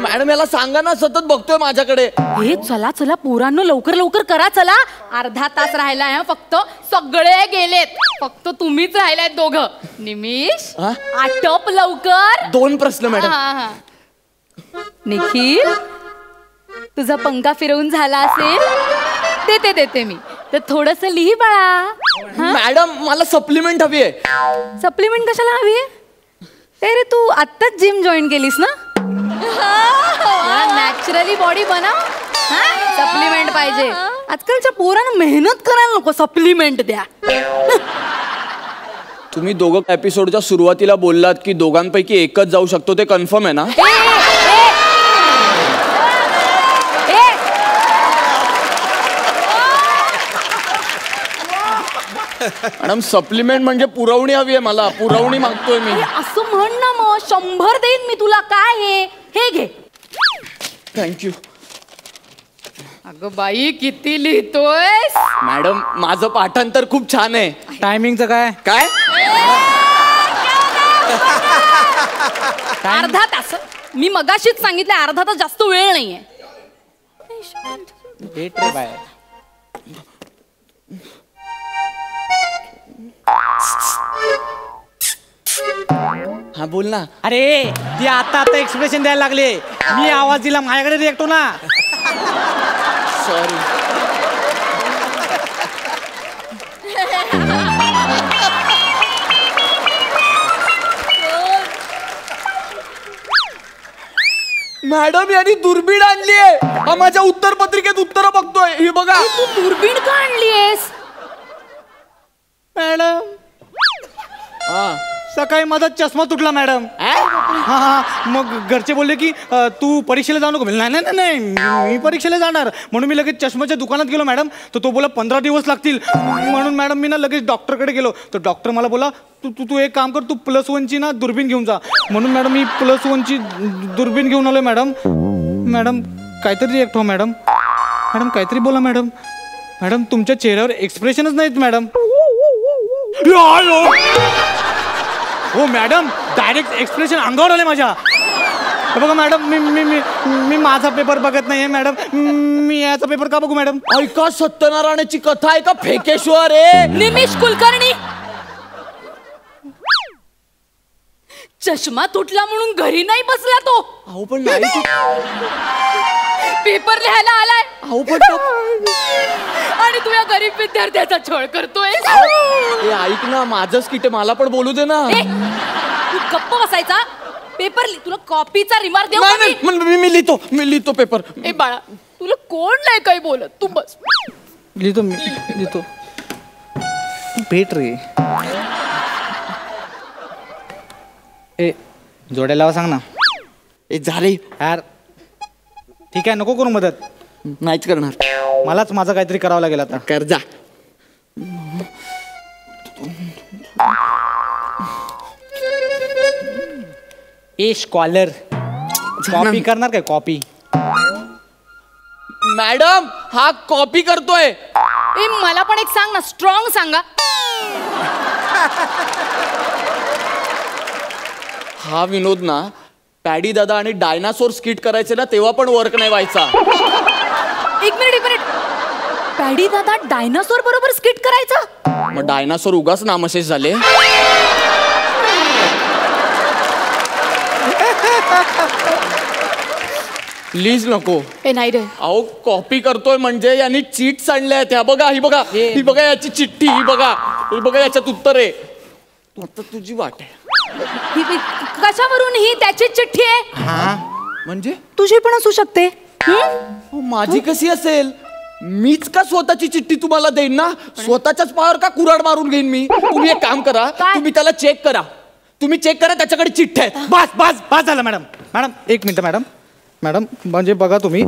मॅडम याला सांगा ना, सतत बघतोय माझ्याकडे. हे चला चला पोरांनो, लवकर लवकर करा. चला, अर्धा तास राहिलाय फक्त. सगळे गेलेत, फक्त तुम्हीच राहिलाय दोघं. निमिष, आटप लवकर. 2 प्रश्न मॅडम. निखिल, तुझा पंखा फिरवून झाला असेल, देते मी. तर थोडस लिही बाळा. मॅडम मला सप्लिमेंट हवी आहे. सप्लिमेंट कशाला हवी आहे? ते रे, तू आत्ताच जिम जॉईन केलीस ना? नॅचरली बॉडी बनव. सप्लिमेंट पाहिजे. आजकालच्या पोरांना मेहनत करायला नको, सप्लिमेंट द्या. तुम्ही दोघं एपिसोडच्या सुरुवातीला बोललात की दोघांपैकी एकच जाऊ शकतो, ते कन्फर्म आहे ना? मॅडम सप्लिमेंट म्हणजे पुरवणी हवी आहे मला. पुरवणी मागतोय मी. असं म्हण ना मग. 100 देईन मी तुला. काय हे घे. थँक्यू. अगं बाई, किती लिहितोय? मॅडम माझं पाठांतर खूप छान आहे. टायमिंगचं काय? काय? अर्धा तास. मी मगाशीच सांगितलं, अर्धा तास जास्त वेळ नाहीये. हा बोल ना. अरे ती आता एक्सप्रेशन द्यायला लागले. मी आवाज दिला, माझ्याकडे रिएक्ट हो ना. सॉरी. मॅडम यांनी दुर्बीण आणली आहे. हा माझ्या उत्तर पत्रिकेत उत्तर बघतोय. हे बघा. तू दुर्बीण का आणलीयस? मॅडम सकाळी माझा चष्मा तुटला मॅडम. हा मग घरचे बोलले की तू परीक्षेला जाऊ नको. नाही नाही नाही मी परीक्षेला जाणार म्हणून मी लगेच चष्म्याच्या दुकानात गेलो मॅडम. तर तो बोला 15 दिवस लागतील. म्हणून मॅडम मी ना लगेच डॉक्टरकडे गेलो. तर डॉक्टर मला बोला तू तू तू एक काम कर, तू +1ची ना दुर्बीण घेऊन जा. म्हणून मॅडम मी +1ची दुर्बीण घेऊन आलोय मॅडम. मॅडम काहीतरी रिॲक्ट हो मॅडम. मॅडम काहीतरी बोला मॅडम. मॅडम तुमच्या चेहऱ्यावर एक्सप्रेशनच नाहीत मॅडम. हो मॅडम डायरेक्ट एक्सप्रेशन अंगावर आले माझ्या. बघा मॅडम मी मी मी मी माझा पेपर बघत नाहीये मॅडम. मी याचा पेपर का बघू मॅडम? ऐका सत्यनारायणाची कथा आहे का फेकेश्वर आहे. निमिष कुलकर्णी, चष्मा तुटला म्हणून घरी नाही बसला तो. अहो पण नाही पेपर लिहायला आलाय. अहो पण आणि तू या गरीब विद्यार्थ्याचा छळ करतोय. ऐक ना माझं स्किट मला पण बोलू दे ना. तू गप्प बसायचा. पेपर तुला कॉपीचा रिमार्क देऊ का मी? मी लिहितो पेपर. ए बाळा तुला कोण नाही काही बोलत, तू बस. लिहितो मी लिहितो. भेट रे. ए जोड्या लावा सांग ना. ए झाले यार ठीक आहे नको करू मदत. नाहीच करणार. मलाच माझं काहीतरी करावं लागेल आता. कर जा. ए स्कॉलर कॉपी करणार काय? कॉपी मॅडम हा कॉपी करतोय. ए मला पण एक सांग ना, स्ट्रॉंग सांगा. हा विनोद ना पॅडी दादा आणि डायनासोर स्किट करायचे ना तेव्हा पण वर्क नाही व्हायचा. एक मिनिट. पॅडी दादा डायनासोर बरोबर स्किट करायचा? मग डायनासोर उगाच नामशेष झाले. प्लीज नको. ए नाही रे. अहो कॉपी करतोय म्हणजे यांनी चीट आणल्या आहेत. ह्या बघा ही बघा ही बघा याची चिठ्ठी. ही बघा याच्यात उत्तर आहे. आता तुझी वाट आहे. कशावरून ही त्याची चिठ्ठी आहे? हा म्हणजे तुझी पण असू शकते. माझी कशी असेल? मीच का स्वतःची चिठ्ठी तुम्हाला देईन ना. स्वतःच्याच पायावर का कुऱ्हाड मारून घेईन मी. तुम्ही एक काम करा, तुम्ही त्याला चेक करा. तुम्ही चेक करा त्याच्याकडे चिठ्ठ्या आहेत. बस झालं मॅडम. मॅडम एक मिनिट मॅडम. मॅडम म्हणजे बघा तुम्ही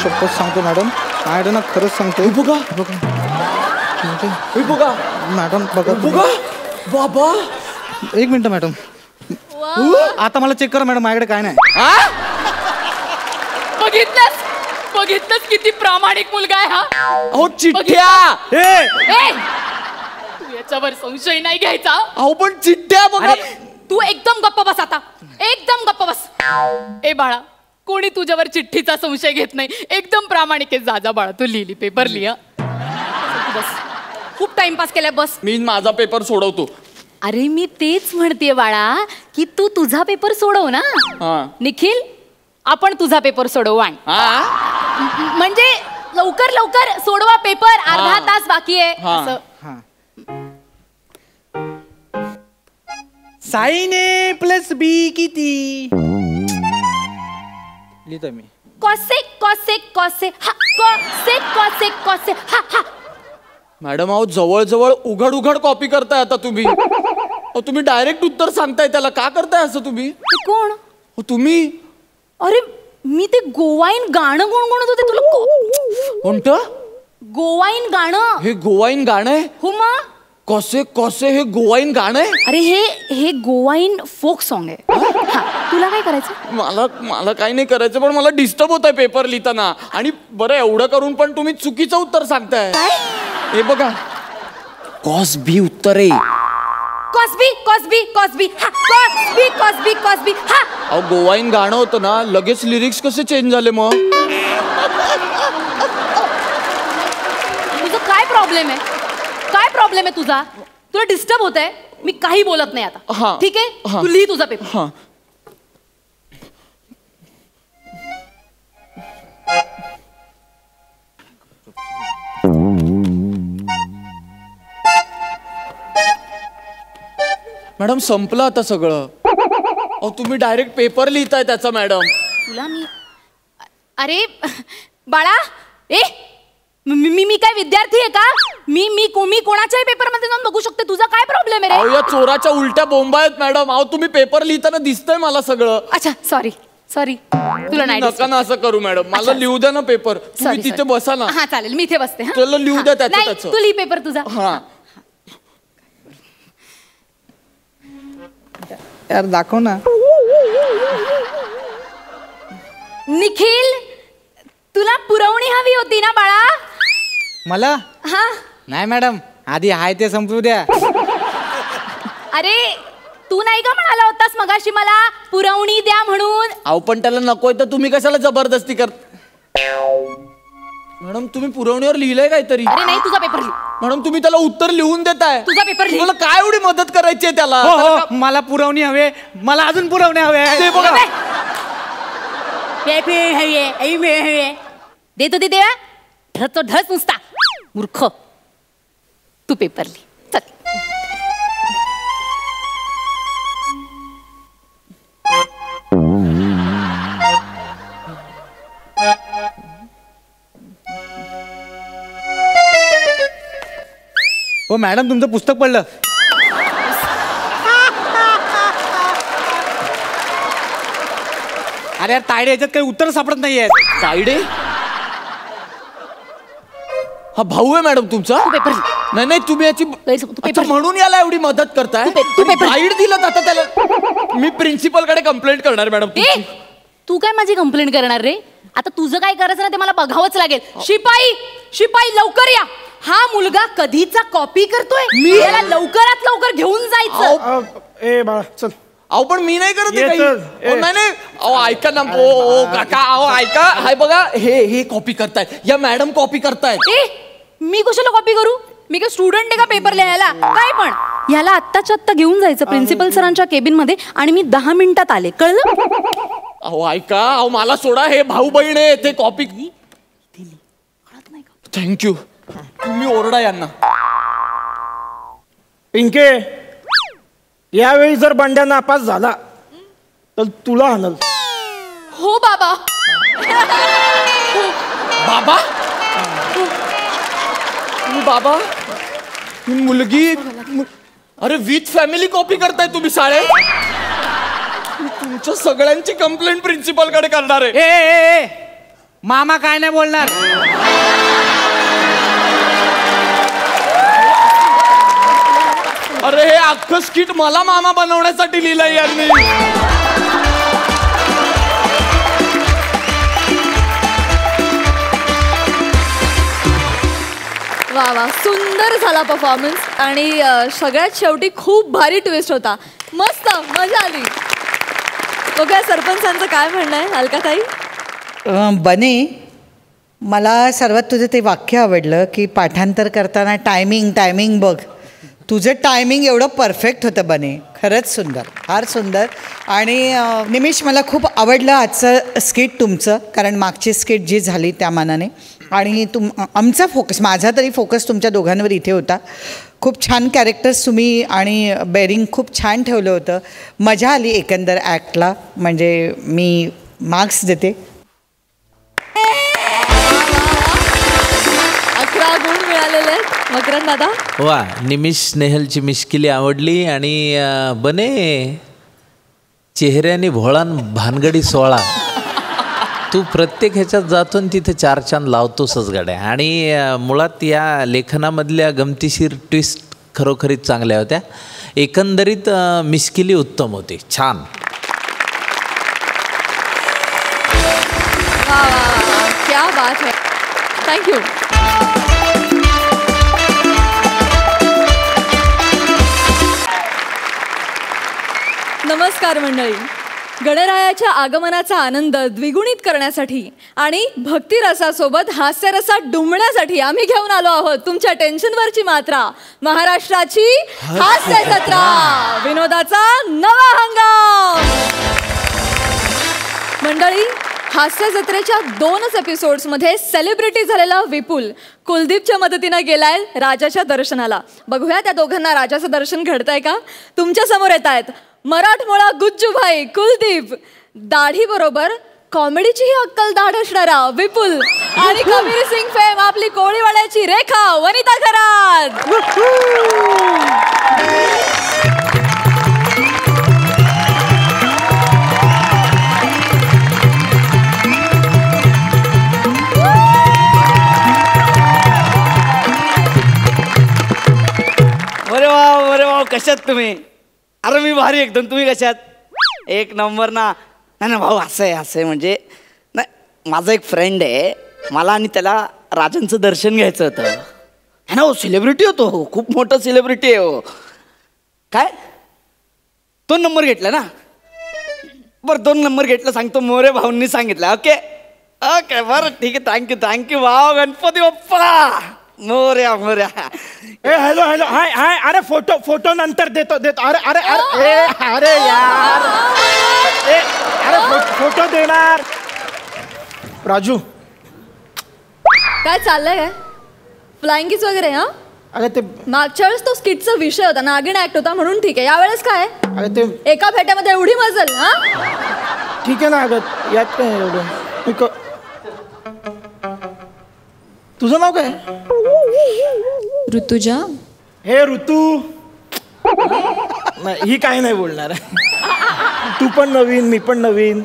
शपथ सांगतो मॅडम. मॅडम ना खरंच सांगतो. बघा बघा मॅडम बघा बघा बाबा. एक मिनिट मॅडम. आता मला चेक करा मॅडम. माझ्याकडे काय नाही. बघितलंस किती प्रामाणिक मुलगा आहे हा. अहो चिठ्ठ्या. तू याच्यावर संशय नाही घ्यायचा. अहो पण चिठ्ठ्या बघा. तू एकदम गप्प बस आता. एकदम गप्प बस. ए बाळा कोणी तुझ्यावर चिठ्ठीचा संशय घेत नाही. एकदम प्रामाणिक आहे. जा बाळा तू लिहिली पेपर लिहा. बस खूप टाइमपास केलाय. बस मी माझा पेपर सोडवतो. अरे मी तेच म्हणतेय बाळा की तू तुझा पेपर सोडव ना. निखिल आपण तुझा पेपर सोडवू. म्हणजे लवकर सोडवा पेपर. अर्धा तास बाकी आहे. साइन ए प्लस बी किती लिहितोय मी. मॅडम अहो जवळ उघड कॉपी करताय आता तुम्ही. तुम्ही डायरेक्ट उत्तर सांगताय त्याला. का करताय असं तुम्ही? कोण तुम्ही? अरे मी ते गोवाईन गाणं गुणगुणत होते. तुला कोणतं गोवाईन गाणं? हे गोवाईन गाणं आहे? हो मग कसे हे गोवाईन गाणं आहे? अरे हे गोवाईन फोक सॉन्ग आहे. तुला काय करायचं? मला काही नाही करायचं पण मला डिस्टर्ब होत आहे पेपर लिहिताना. आणि बरं एवढं करून पण तुम्ही चुकीचं उत्तर सांगताय. हे बघा कॉस्बी उत्तर आहे. कॉस्बी. अहो गोवाईन गाणं होतं ना लगेच लिरिक्स कसे चेंज झाले मग? तुझं काय प्रॉब्लेम आहे? काय प्रॉब्लेम आहे तुझा? तुला डिस्टर्ब होत आहे. मी काही बोलत नाही आता. ठीक आहे तू लिही तुझा पेपर. मॅडम संपलं आता सगळं. अहो तुम्ही डायरेक्ट पेपर लिहिताय त्याचा मॅडम. तुला मी अरे बाळा ए मी काय विद्यार्थी आहे का? मी कोणाच्याही पेपर मध्ये जाऊन बघू शकते. तुझा काय प्रॉब्लेम आहे रे? या चोराच्या उलट्या बोंबा आहेत मॅडम. अहो तुम्ही पेपर लिहिताना दिसतंय मला सगळं. अच्छा सॉरी तुला नाही नका ना असं करू मॅडम. मला लिहू द्या ना पेपर. तुम्ही तिथे बसा ना. हा चालेल मी इथे बसते. तुला लिहू द्या त्याचं. तू लिही पेपर तुझा. हा यार दाखव ना. निखिल तुला पुरवणी हवी होती ना बाळा? मला हा नाही मॅडम, आधी हाय ते संपू द्या. अरे तू नाही का म्हणाला होतास मगाशी मला पुरवणी द्या म्हणून? अहो पण त्याला नकोय तर तुम्ही कशाला जबरदस्ती कर. मॅडम तुम्ही पुरवणीवर लिहिलंय काहीतरी. अरे नाही तुझा पेपर लिह. मॅडम तुम्ही त्याला उत्तर लिहून देताय. तुझा पेपर लिह. मला काय एवढी मदत करायची आहे त्याला? हो मला पुरवणी हवे, मला अजून पुरवणी हवे. ते बघा देतो ते देवा ढच ढच नुसता मूर्ख. तू पेपर लिह चल. हो मॅडम तुमचं पुस्तक पडलं. अरे यार तायडे, याच्यात काही उत्तर सापडत नाहीये. तायडे हा भाऊ आहे मॅडम तुमचा? तू पेपर लिह. नाही तुम्ही याची अच्छा, म्हणून याला एवढी मदत करताय. गाईड दिलं आता त्याला. मी प्रिन्सिपल कडे कंप्लेंट करणार मॅडम. तू काय माझी कंप्लेंट करणार रे? आता तुझं काय करायचं ना ते मला बघावंच लागेल. शिपाई लवकर या. हा मुलगा कधीचा कॉपी करतोय. मी याला लवकरात लवकर घेऊन जायचं. ए बाळा चल. अहो पण मी नाही करत ये काही. चल, ए. नाही अहो ऐका ना. ओ काका अहो ऐका. हाय बघा हे कॉपी करतायत. या मॅडम कॉपी करतायत. मी कशाला कॉपी करू? मी काय स्टुडंट आहे का पेपर लिहायला? काय पण याला आत्ताच्या आत्ता घेऊन जायचं प्रिन्सिपल सरांच्या केबिन मध्ये आणि मी 10 मिनिटात आले. कळलं? अहो ऐका. अहो मला सोडा. हे भाऊ बहीण आहे ते कॉपी. थँक्यू. तुम्ही ओरडा यांना. पिंके यावेळी जर बंड्या नापास झाला तर तुला आणल. हो बाबा. बाबा बाबा मुलगी अरे विथ फॅमिली कॉपी करताय तुम्ही शाळेत. तुमच्या सगळ्यांची कंप्लेंट प्रिन्सिपल कडे करणार आहे. ए मामा काय नाही बोलणार. अरे हे अख्खं स्किट मला मामा बनवण्यासाठी लिहिलंय यांनी. वा सुंदर झाला परफॉर्मन्स आणि सगळ्यात शेवटी खूप भारी ट्विस्ट होता. मस्त मजा आली. बघूया सरपंचांचं काय म्हणणं आहे. अलकाताई. बने मला सर्वात तुझं ते वाक्य आवडलं की पाठांतर करताना टायमिंग बघ. तुझं टायमिंग एवढं परफेक्ट होतं बने. खरंच सुंदर, फार सुंदर. आणि निमिष मला खूप आवडलं आजचं स्किट तुमचं, कारण मागची स्किट जी झाली त्या मानाने. आणि आमचा फोकस, माझा तरी फोकस तुमच्या दोघांवर इथे होता. खूप छान कॅरेक्टर्स तुम्ही आणि बेरिंग खूप छान ठेवलं होतं. मजा आली एकंदर ॲक्टला. म्हणजे मी मार्क्स देते. 11 गुण मिळालेले आहेत. मकरंद दादा. वा निमिष स्नेहलची मिश्किली आवडली. आणि बने चेहऱ्याने भोळान भानगडी 16. तू प्रत्येक ह्याच्यात जातो आणि तिथे 4 चांद लावतोसच गड्या. आणि मुळात या लेखनामधल्या गमतीशीर ट्विस्ट खरोखरीच चांगल्या होत्या. एकंदरीत मिश्किली उत्तम होती. छान. क्या बात है. थँक्यू. नमस्कार मंडळी. गणरायाच्या आगमनाचा आनंद द्विगुणित करण्यासाठी आणि भक्तिरसासोबत हास्यरसात डुंबण्यासाठी आम्ही घेऊन आलो आहोत तुमच्या टेन्शनवरची मात्रा. महाराष्ट्राची हास्य जत्रा. विनोदाचा नवा हंगाम. मंडळी हास्य जत्रेच्या 2च एपिसोड्समध्ये सेलिब्रिटी झालेला विपुल कुलदीपच्या मदतीनं गेलाय राजाच्या दर्शनाला. बघूया त्या दोघांना राजाचं दर्शन घडतंय का. तुमच्या समोर येत आहेत मराठमोळा गुज्जूभाई कुलदीप. दाढी बरोबर कॉमेडीचीही अक्कल दाढ असणारा विपुल आणि कबीर सिंग फेम आपली कोळीवाड्याची रेखा वनिता खरात. अरे वा कशात तुम्ही? अरे मी भारी एकदम. तुम्ही कशात? एक नंबर ना. नाही भाऊ असं आहे म्हणजे नाही, माझा एक फ्रेंड आहे, मला आणि त्याला राजांचं दर्शन घ्यायचं होतं. है ना, हो सेलिब्रिटी होतो, हो खूप मोठा सेलिब्रिटी आहे हो. काय 2 नंबर घेतला ना? बरं 2 नंबर घेतला सांगतो, मोरे भाऊंनी सांगितलं. ओके ओके बरं ठीक आहे, थँक्यू भाऊ. गणपती बाप्पा मोर्या. ए हॅलो हाय हाय. अरे फोटो नंतर देतो. अरे अरे अरे अरे यार, अरे फोटो देणार. राजू काय चाललंय? काय फ्लाइंग किस वगैरे? हा अरे ते मागच्या वेळेस तो स्किटचा विषय होता, नागिन ऍक्ट होता म्हणून ठीक आहे. यावेळेस काय? अरे ते एका फेट्यामध्ये एवढी मजल. हा ठीक आहे ना. अगं यात काय एवढं. तुझं नाव काय? ऋतुजा. हे ऋतू. नाही ही काही नाही बोलणार. तू पण नवीन, मी पण नवीन.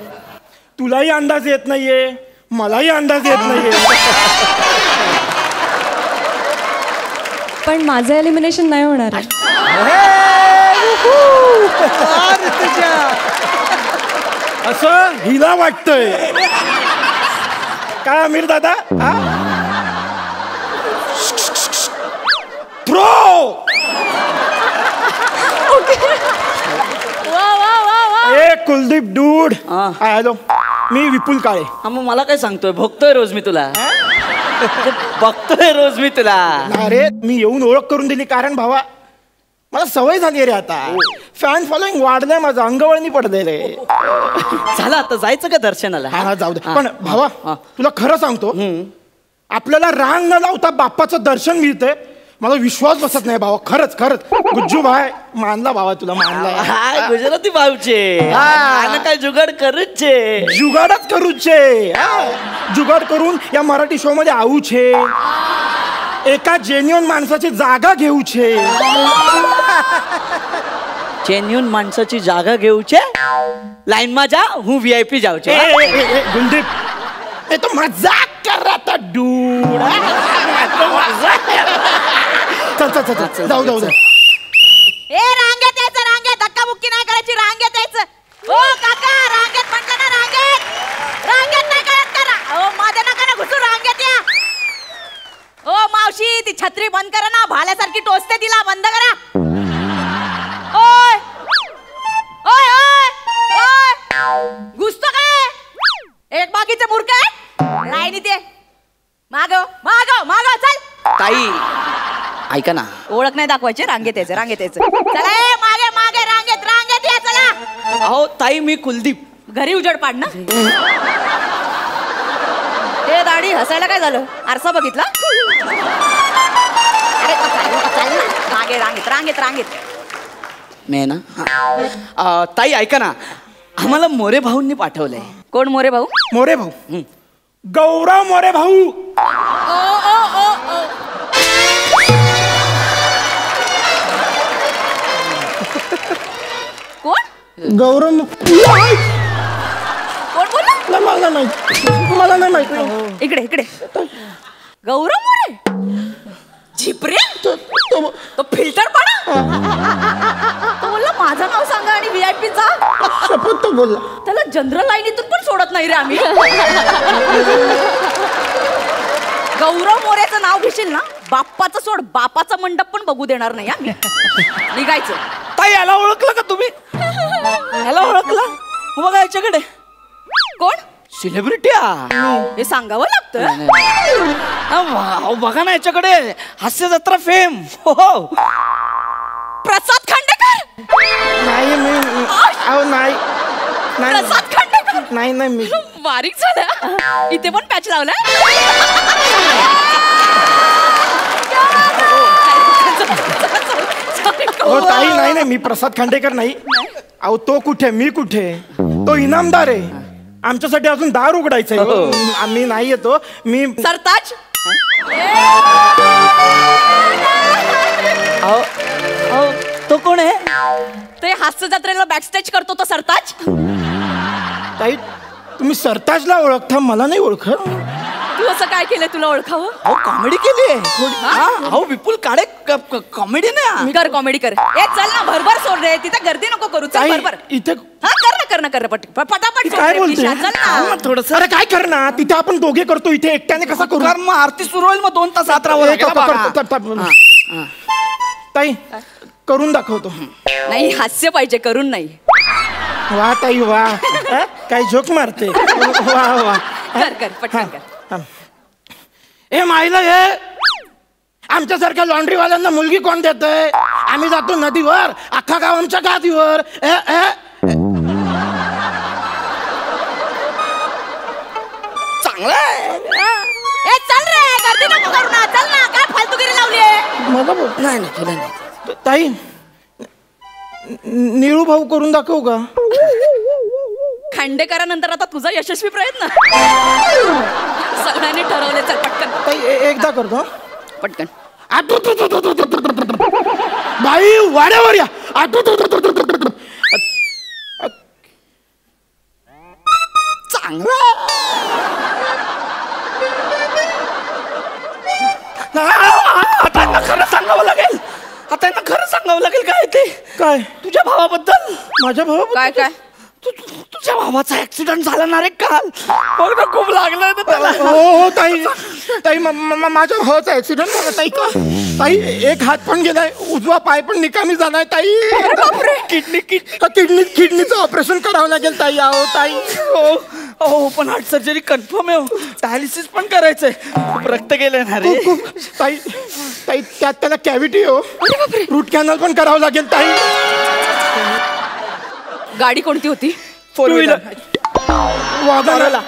तुलाही अंदाज येत नाहीये, मलाही अंदाज येत नाहीये. पण माझं एलिमिनेशन नाही होणार आहे. असं हिला वाटतंय काय अमीर दादा? प्रो. ए कुलदीप डूड. हॅलो, मी विपुल काळे. मग मला काय सांगतोय? भोगतोय रोज मी तुला. बघतोय रोज मी तुला. अरे मी येऊन ओळख करून दिली, कारण भावा मला सवय झाली रे आता. फॅन फॉलोइंग वाढलंय माझं, अंगवळणी पडलंय रे. झालं आता जायचं का दर्शनाला? हा जाऊ दे. पण भावा तुला खरं सांगतो, आपल्याला रांग न लावता बाप्पाचं दर्शन मिळतंय. मला विश्वास बसत नाही भावा. खरंच गुज्जू भाई मानला भावा, तुला मानला. गुजराती भाऊचे काय जुगाड करूचे. जुगाडच करूचे. जुगाड करून या मराठी शो मध्ये आऊचे. एका जेन्युन माणसाची जागा घेऊचे. जेन्युन माणसाची जागा घेऊचे. लाईन मा जा, हूँ VIP जाऊचे. गुलदीप, ये तो मजाक कर रहा था डूड. चल जाऊ. ए रांगेत यायचं, रांगेत धक्का बुक्की नाही करायची, रांगेत यायचं. ओ काका रांगेत म्हटलं ना, रांगेत नाही करत करा. ओ माझ्या नका ना घुसू, रांगेत या. ओ मावशी ती छत्री बंद करा ना, भाल्यासारखी टोचते तिला, बंद करा. ओय ओय ओय ओय घुसतो काय? एक बाकीचे मूर्ख आहे. लाईनीत ये. मागव चल. ताई ऐका ना, ओळख नाही दाखवायची, रांगेत यायचं. चला मागे रांगेत या चला. अहो ताई मी कुलदीप. घरी उजड पाड ना. हे दाढी हसायला काय झालं? आरसा बघितला? अरे चल ना, मागे रांगेत. मी ना ताई ऐका ना, आम्हाला मोरे भाऊंनी पाठवलंय. कोण मोरे भाऊ? मोरे भाऊ गौरव मोरे भाऊ. कोण? गौरव. कोण बोलला? मला नाही माहिती. इकडे गौरव मोरे. झिपरे तो फिल्टर पाडा. तो बोलला माझं नाव सांगा आणि VIP जा. शपथ तो बोलला. त्याला जनरल लाईनीतून पण सोडत नाही रे आम्ही. गौरव मोरेचं नाव घेशील ना, बाप्पाचं सोड, बापाचा मंडप पण बघू देणार नाही आम्ही. निघायचं. ताई याला ओळखलं का तुम्ही? याला ओळखलं? बघा याच्याकडे. कोण? सेलिब्रिटी. हे सांगावं लागतं. बघा ना याच्याकडे, हास्य जत्रा फेम. हो प्रसाद खांडेकर. नाही नाही प्रसाद खांडेकर. नाही मी बारीक झालं. इथे पण पॅच लावलाय. ताई नाही मी प्रसाद खांडेकर नाही. अहो तो कुठे, मी कुठे? तो इनामदार आहे. आमच्यासाठी अजून दार उघडायचंय. आम्ही नाही येतो. मी सरताज. तो कोण आहे? ते हास्य जत्रेला बॅकस्टेज करतो तो सरताज. ताई तुम्ही सरताजला ओळखता, मला नाही ओळखत. तू असं काय केलंय तुला ओळखावं? अहो कॉमेडी केली आहे. अहो विपुल काळे कॉमेडी नाही. कर कॉमेडी कर. ए चल ना भरभर सोड रे, तिथे गर्दी नको करू. चल भरभर. इथे हा कर ना पटापट सोड काय रे, बोलते? प्लीज, चल ना. थोडस. अरे काय करणार, तिथे आपण दोघे करतो, इथे एकट्याने कसा करू? मग आरती सुरू होईल, मग 2 तास आत राहावं लागेल. ताई करून दाखवतो. नाही हास्य पाहिजे, करून नाही. वा ताई वा. काय झोक मारते. वा वा. कर पटकन कर. ए माईला हे आमच्यासारख्या लॉन्ड्रीवाल्यांना मुलगी कोण देतय? आम्ही जातो नदीवर, अख्खा गाव आमच्या गादीवर. चांगलं आहे. ए चल रे, गर्दी नको करू ना. चल ना, काय फालतूगिरी लावली? मला बोल. नाही ताई निळू भाऊ करून दाखवू का? खांडेकरानंतर आता तुझा यशस्वी प्रयत्न. सगळ्यांनी ठरवले. चल पटकन. ताई एकदा करतो पटकन. बाई वाड्यावर या. चांगलं. आता खरं सांगावं लागेल. काय ते? काय तुझ्या भावाबद्दल. माझ्या भाऊ? काय तुझ्या भावाचा ऍक्सिडेंट झाला ना रे काल. बघ ना खूप लागलं ना त्याला. हो ताई माझ्या भावाचा ऍक्सिडेंट झाला ताई. ताई एक हात पण गेलाय, उजवा पाय पण निकामी झालाय ताई. किडनीचं ऑपरेशन करावं लागेल ताई. आहो ताई. हो पण हार्ट सर्जरी कन्फर्म आहे. डायलिसिस पण करायचंय. खूप रक्त गेलंय ना रे. ताई त्यात त्याला कॅव्हिटी हो. रूट कॅनल पण करावं लागेल ताई. गाडी कोणती होती? 4 व्हीलर. वाघाला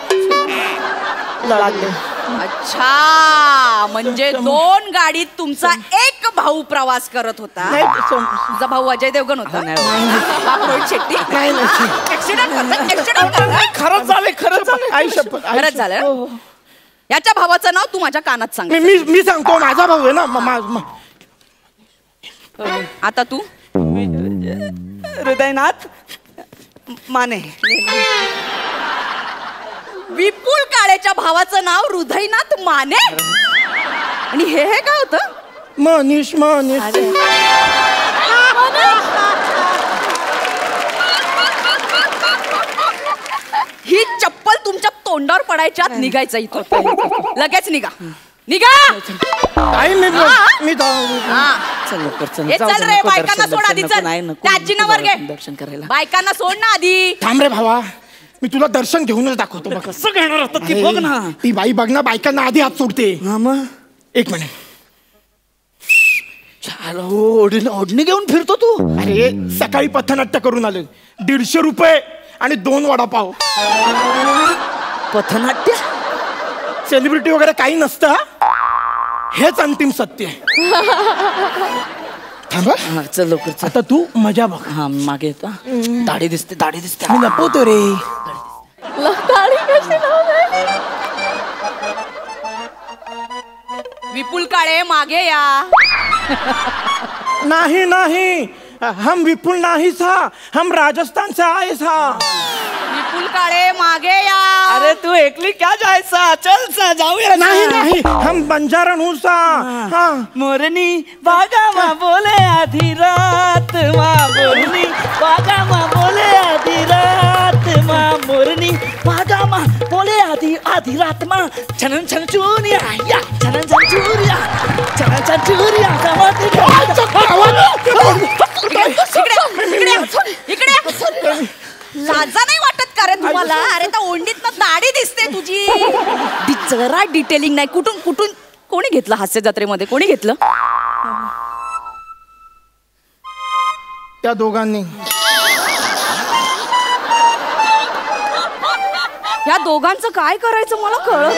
अच्छा, म्हणजे 2 गाडीत तुमचा एक भाऊ प्रवास करत होता. तुझा भाऊ अजय देवगण होता. बाप रोहित शेट्टी. ऍक्सिडेंट खरंच झालंय. आई शपथ. खरंच झालं. याच्या भावाचं नाव तू माझ्या कानात सांग. मी सांगतो, माझा भाऊ आहे ना. आता तू. हृदयनाथ माने. विपुल काळेच्या भावाचं नाव हृदयनाथ माने. आणि हे काय होतं? मनीष. ही चप्पल तुमच्या तोंडावर पडायच्या आत निघायचं इथं. लगेच निघा. आई मी चल रे, बायकांना सोड आधी. चल त्या आजींवर घे. दर्शन करायला बायकांना सोड ना आधी. थांब रे भावा, मी तुला दर्शन घेऊनच दाखवतो. बघ कसं घेणार होतं ती बघ ना. ती बाई बघ ना, बायकांना आधी हात सोडते. मग 1 मिनिट. ओढणी घेऊन फिरतो तू. अरे सकाळी पथनाट्य करून आले. 150 रुपये आणि 2 वडापाव. पथनाट्य. सेलिब्रिटी वगैरे काही नसतं. हेच अंतिम सत्य आहे. थांबा. चल लवकर. आता तू मजा बघ. हा मागे येतो. दाढी दिसते. मी लपवतो रे. विपुल काळे मागे या. नहीं हम विपुल नहीं था, हम राजस्थान से आए था. विपुल काळे मागे या. अरे तू एकली क्या जायचा. चल सा जाऊया. नहीं हम बंजारण हूँ सा. हाँ. मोरनी बागा माँ बोले आधी रात माँ मोरनी बागा माँ बोले आधी रात माँ मोरनी बागा माँ बोले आधी रात माँ छनन छन चूरिया या छनन छन चूरिया इकडे लाजा नाही वाटत का रे तुम्हाला? अरे तर ओंडीत दाढी दिसते तुझी. जरा डिटेलिंग नाही. कुठून कोणी घेतलं हास्य जत्रेमध्ये? कोणी घेतलं? त्या दोघांनी. या दोघांचं काय करायचं मला कळत.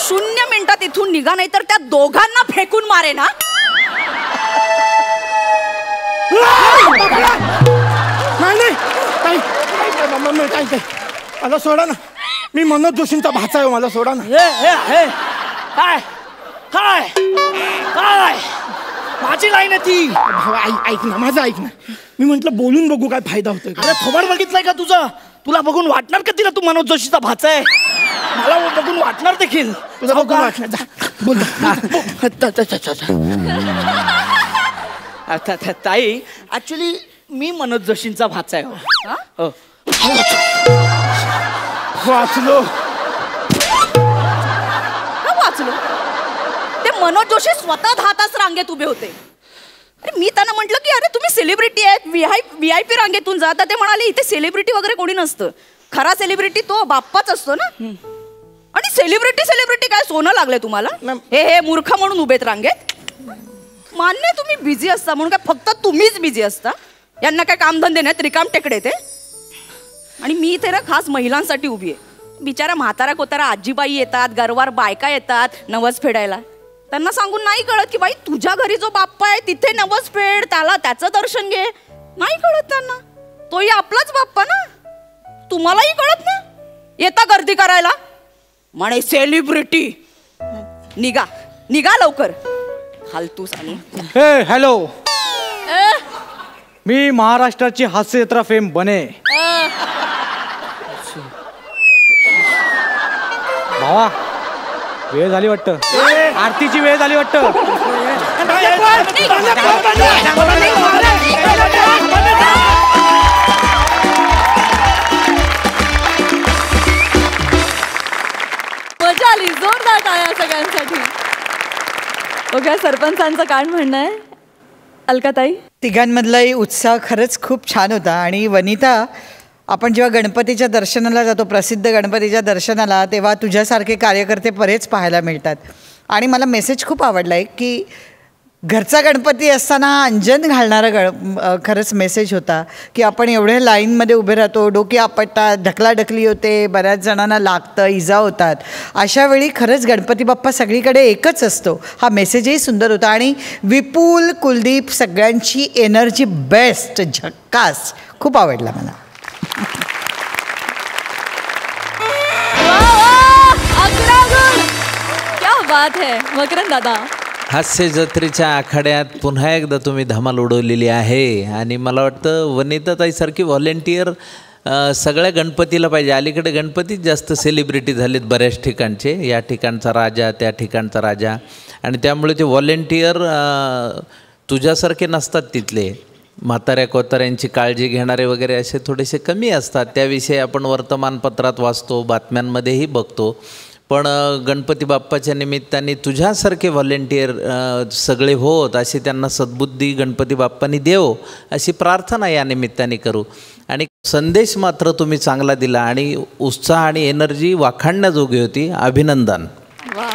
0 मिनिटात इथून निघा, नाही तर त्या दोघांना फेकून मारे ना. नाही काय मला सोडा ना, मी मनोज जोशींचा भाचा आहे, मला सोडा ना. काय काय काय माझी लाईन आहे ती. ऐक ना, माझं ऐक ना. मी म्हंटल बोलून बघू काय फायदा होतोय. अरे थोबाड बघितलंय का तुझं? तुला बघून वाटणार का तिला तू मनोज जोशीचा भाचा आहे? मला बघून वाटणार देखील. तुला बघून वाटणार. बोल. ताई ऍक्च्युली मी मनोज जोशींचा भाचा आहे. वाचलो. वाचलो. ते मनोज जोशी स्वतः 10 तास रांगेत उभे होते. अरे मी त्यांना म्हटलं की अरे तुम्ही सेलिब्रिटी आहेत, VIP रांगेतून जाता. ते म्हणाले इथे सेलिब्रिटी वगैरे कोणी नसतं, खरा सेलिब्रिटी तो बाप्पाच असतो ना. आणि सेलिब्रिटी काय सोनं लागलंय तुम्हाला? हे मूर्ख म्हणून उभेत रांगेत. मान्य तुम्ही बिझी असता म्हणून, काय फक्त तुम्हीच बिझी असता? यांना काय कामधंदे नाहीत, रिकाम टेकडे ते. आणि मी इथे ना खास महिलांसाठी उभी आहे. बिचारा म्हातारा कोतारा आजीबाई येतात, गरवार बायका येतात नवस फेडायला. त्यांना सांगून नाही कळत की बाई तुझ्या घरी जो बाप्पा आहे तिथे नवस फेड, त्याला त्याचं दर्शन घे. नाही कळत त्यांना, तोही आपलाच बाप्पा ना. तुम्हालाही कळत ना. येता गर्दी करायला म्हणे सेलिब्रिटी. निघा निघा लवकर, फालतू साली. हे हॅलो, मी महाराष्ट्राची हास्यजत्रा फेम बने. भावा वेळ झाली वाटतं, आरतीची वेळ झाली वाटतं. मजा आली, जोरदार टाळ्या सगळ्यांसाठी. बघा सरपंचांचं काय म्हणणं आहे. अलकाताई, तिघांमधलाही उत्साह खरंच खूप छान होता. आणि वनिता, आपण जेव्हा गणपतीच्या दर्शनाला जातो, प्रसिद्ध गणपतीच्या दर्शनाला, तेव्हा तुझ्यासारखे कार्यकर्ते बरेच पाहायला मिळतात. आणि मला मेसेज खूप आवडला आहे की घरचा गणपती असताना अंजन घालणारा खरंच मेसेज होता की आपण एवढ्या लाईनमध्ये उभे राहतो, डोकी आपटतात, ढकलाढकली होते, बऱ्याच जणांना लागतं, इजा होतात. अशा वेळी खरंच गणपती बाप्पा सगळीकडे एकच असतो. हा मेसेजही सुंदर होता. आणि विपुल, कुलदीप सगळ्यांची एनर्जी बेस्ट, झक्कास, खूप आवडला मला. क्या बात है मकरंद दादा. हास्य जत्रेच्या आखाड्यात पुन्हा एकदा तुम्ही धमाल उडवलेली आहे. आणि मला वाटतं वनिताताईसारखी व्हॉलेंटियर सगळ्या गणपतीला पाहिजे. अलीकडे गणपतीच जास्त सेलिब्रिटी झालेत बऱ्याच ठिकाणचे. या ठिकाणचा राजा, त्या ठिकाणचा राजा. आणि त्यामुळे ते व्हॉलेंटियर तुझ्यासारखे नसतात. तिथले म्हाताऱ्या कोताऱ्यांची काळजी घेणारे वगैरे असे थोडेसे कमी असतात. त्याविषयी आपण वर्तमानपत्रात वाचतो, बातम्यांमध्येही बघतो. पण गणपती बाप्पाच्या निमित्ताने तुझ्यासारखे व्हॉलेंटियर सगळे होत, अशी त्यांना सद्बुद्धी गणपती बाप्पांनी देव, अशी प्रार्थना या निमित्ताने करू. आणि संदेश मात्र तुम्ही चांगला दिला आणि उत्साह आणि एनर्जी वाखाणण्याजोगी होती. अभिनंदन. वा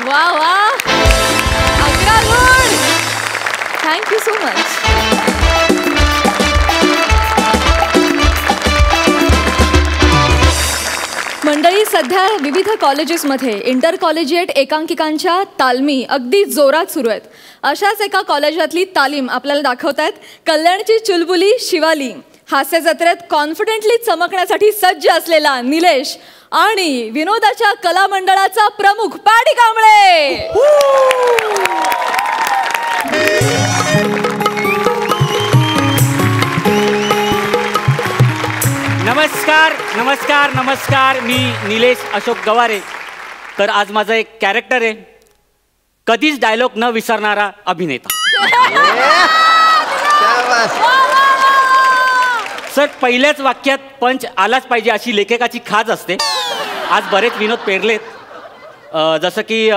वा वा, 11 गुण. Thank you so much. मंडळी, सध्या विविध कॉलेजेसमध्ये इंटर कॉलेजिएट एकांकिकांच्या तालमी अगदी जोरात सुरू आहेत. अशाच एका कॉलेजातली तालीम आपल्याला दाखवतायत कल्याणची चुलबुली शिवाली. हास्य जत्रेत कॉन्फिडेंटली चमकण्यासाठी सज्ज असलेला निलेश आणि विनोदाच्या कला मंडळाचा प्रमुख पॅडी कांबळे. नमस्कार नमस्कार नमस्कार. मी निलेश अशोक गवारे. तर आज माझं एक कॅरेक्टर आहे, कधीच डायलॉग न विसरणारा अभिनेता. सर, पहिल्याच वाक्यात पंच आलाच पाहिजे अशी लेखकाची खाज असते. आज बरेच विनोद पेरलेत, जसं की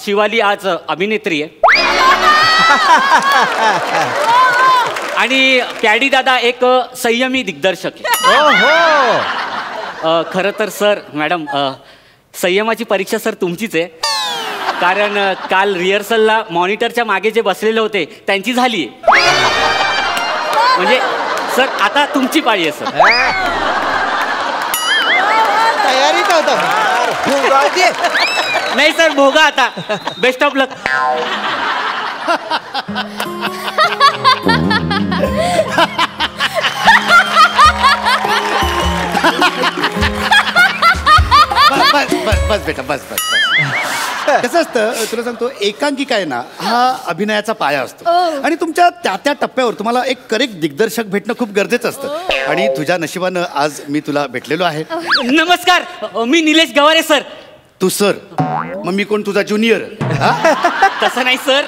शिवाली आज अभिनेत्री आहे आणि पॅडी दादा एक संयमी दिग्दर्शक आहे. खरं तर सर, मॅडम, संयमाची परीक्षा सर तुमचीच आहे. कारण काल रिहर्सलला मॉनिटरच्या मागे जे बसलेले होते त्यांची झाली आहे. म्हणजे सर आता तुमची पाळी आहे सर. तयारीत होता. नाही सर, भोगा आता. बेस्ट ऑफ लक. बस बस बस बेटा बस बस बस. कसं असतं तुला सांगतो, एकांकिका आहे ना हा अभिनयाचा पाया असतो आणि तुमच्या त्या त्या टप्प्यावर तुम्हाला एक करेक्ट दिग्दर्शक भेटणं खूप गरजेचं असतं आणि तुझ्या नशिबानं आज मी तुला भेटलेलो आहे. नमस्कार, मी निलेश गवारे सर. तू सर, मग मी कोण तुझा ज्युनियर? तसं नाही सर,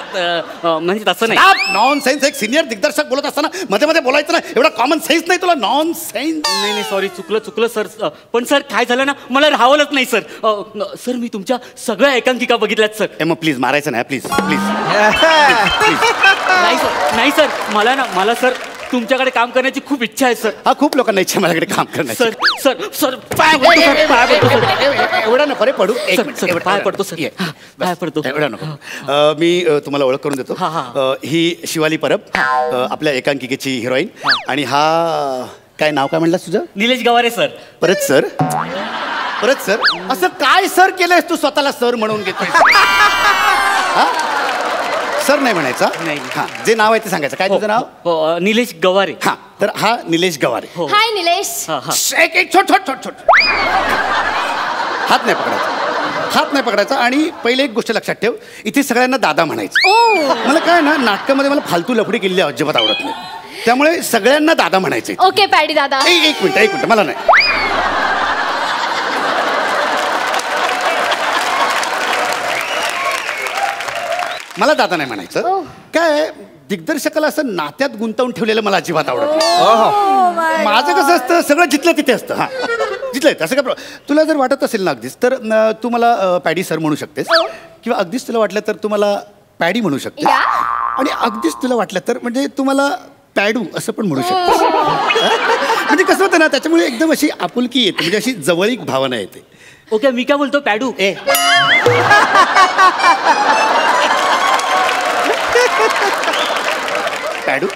म्हणजे तसं नाही. Non sense. एक सिनियर दिग्दर्शक बोलत असताना मध्ये मध्ये बोलायचं ना, एवढा कॉमन सेन्स नाही तुला? Non sense. नाही सॉरी, चुकलं सर. पण सर काय झालं ना, मला राहावलंच नाही सर. सर मी तुमच्या सगळ्या एकांकिका बघितल्यात सर. मग प्लीज मारायचं नाही, प्लीज प्लीज. नाही सर, मला सर तुमच्याकडे काम करण्याची खूप इच्छा आहे सर. हा, खूप लोकांना इच्छा माझ्याकडे काम करण्याची. सर पाय पडतो सर. एवढा नको रे पडू. पाय पडतो सर, पाय पडतो. एवढा नको. मी तुम्हाला ओळख करून देतो. ही शिवाली परब, आपल्या एकांकिकेची हिरोईन. आणि हा काय नाव काय म्हणलास तुझं? निलेश गवारे सर. परत सर, परत सर. असं काय सर केलंयस तू स्वतःला सर म्हणून घेतोय? सर नाही म्हणायचा. नाही. हा, जे नाव आहे ते सांगायचं. काय तुझं नाव? निलेश गवारे. हा, तर हा निलेश गवारे. हाय निलेश. एक छोट छोट छोट छोट. हात नाही पकडायचा, हात नाही पकडायचा. आणि पहिले एक गोष्ट लक्षात ठेव, इथे सगळ्यांना दादा म्हणायचं. मला काय ना, नाटकामध्ये मला फालतू लफडी केलेली अजिबात आवडत नाही. त्यामुळे सगळ्यांना दादा म्हणायचे. ओके पॅडी दादा. एक मिनिट मला नाही. मला दादा नाही म्हणायचं. काय दिग्दर्शकाला असं नात्यात गुंतवून ठेवलेलं मला अजिबात आवडत नाही. माझं कसं असतं, सगळं जिथलं तिथे असतं. हा, जिथलं असं काय. तुला जर वाटत असेल ना अगदीच, तर तू मला पॅडी सर म्हणू शकतेस, किंवा अगदीच तुला वाटलं तर तू मला पॅडी म्हणू शकतेस, आणि अगदीच तुला वाटलं तर म्हणजे तू मला पॅडू असं पण म्हणू शकतेस. म्हणजे कसं होतं ना, त्याच्यामुळे एकदम अशी आपुलकी येते, म्हणजे अशी जवळीक भावना येते. ओके, मी काय बोलतो पॅडू. पॅडू,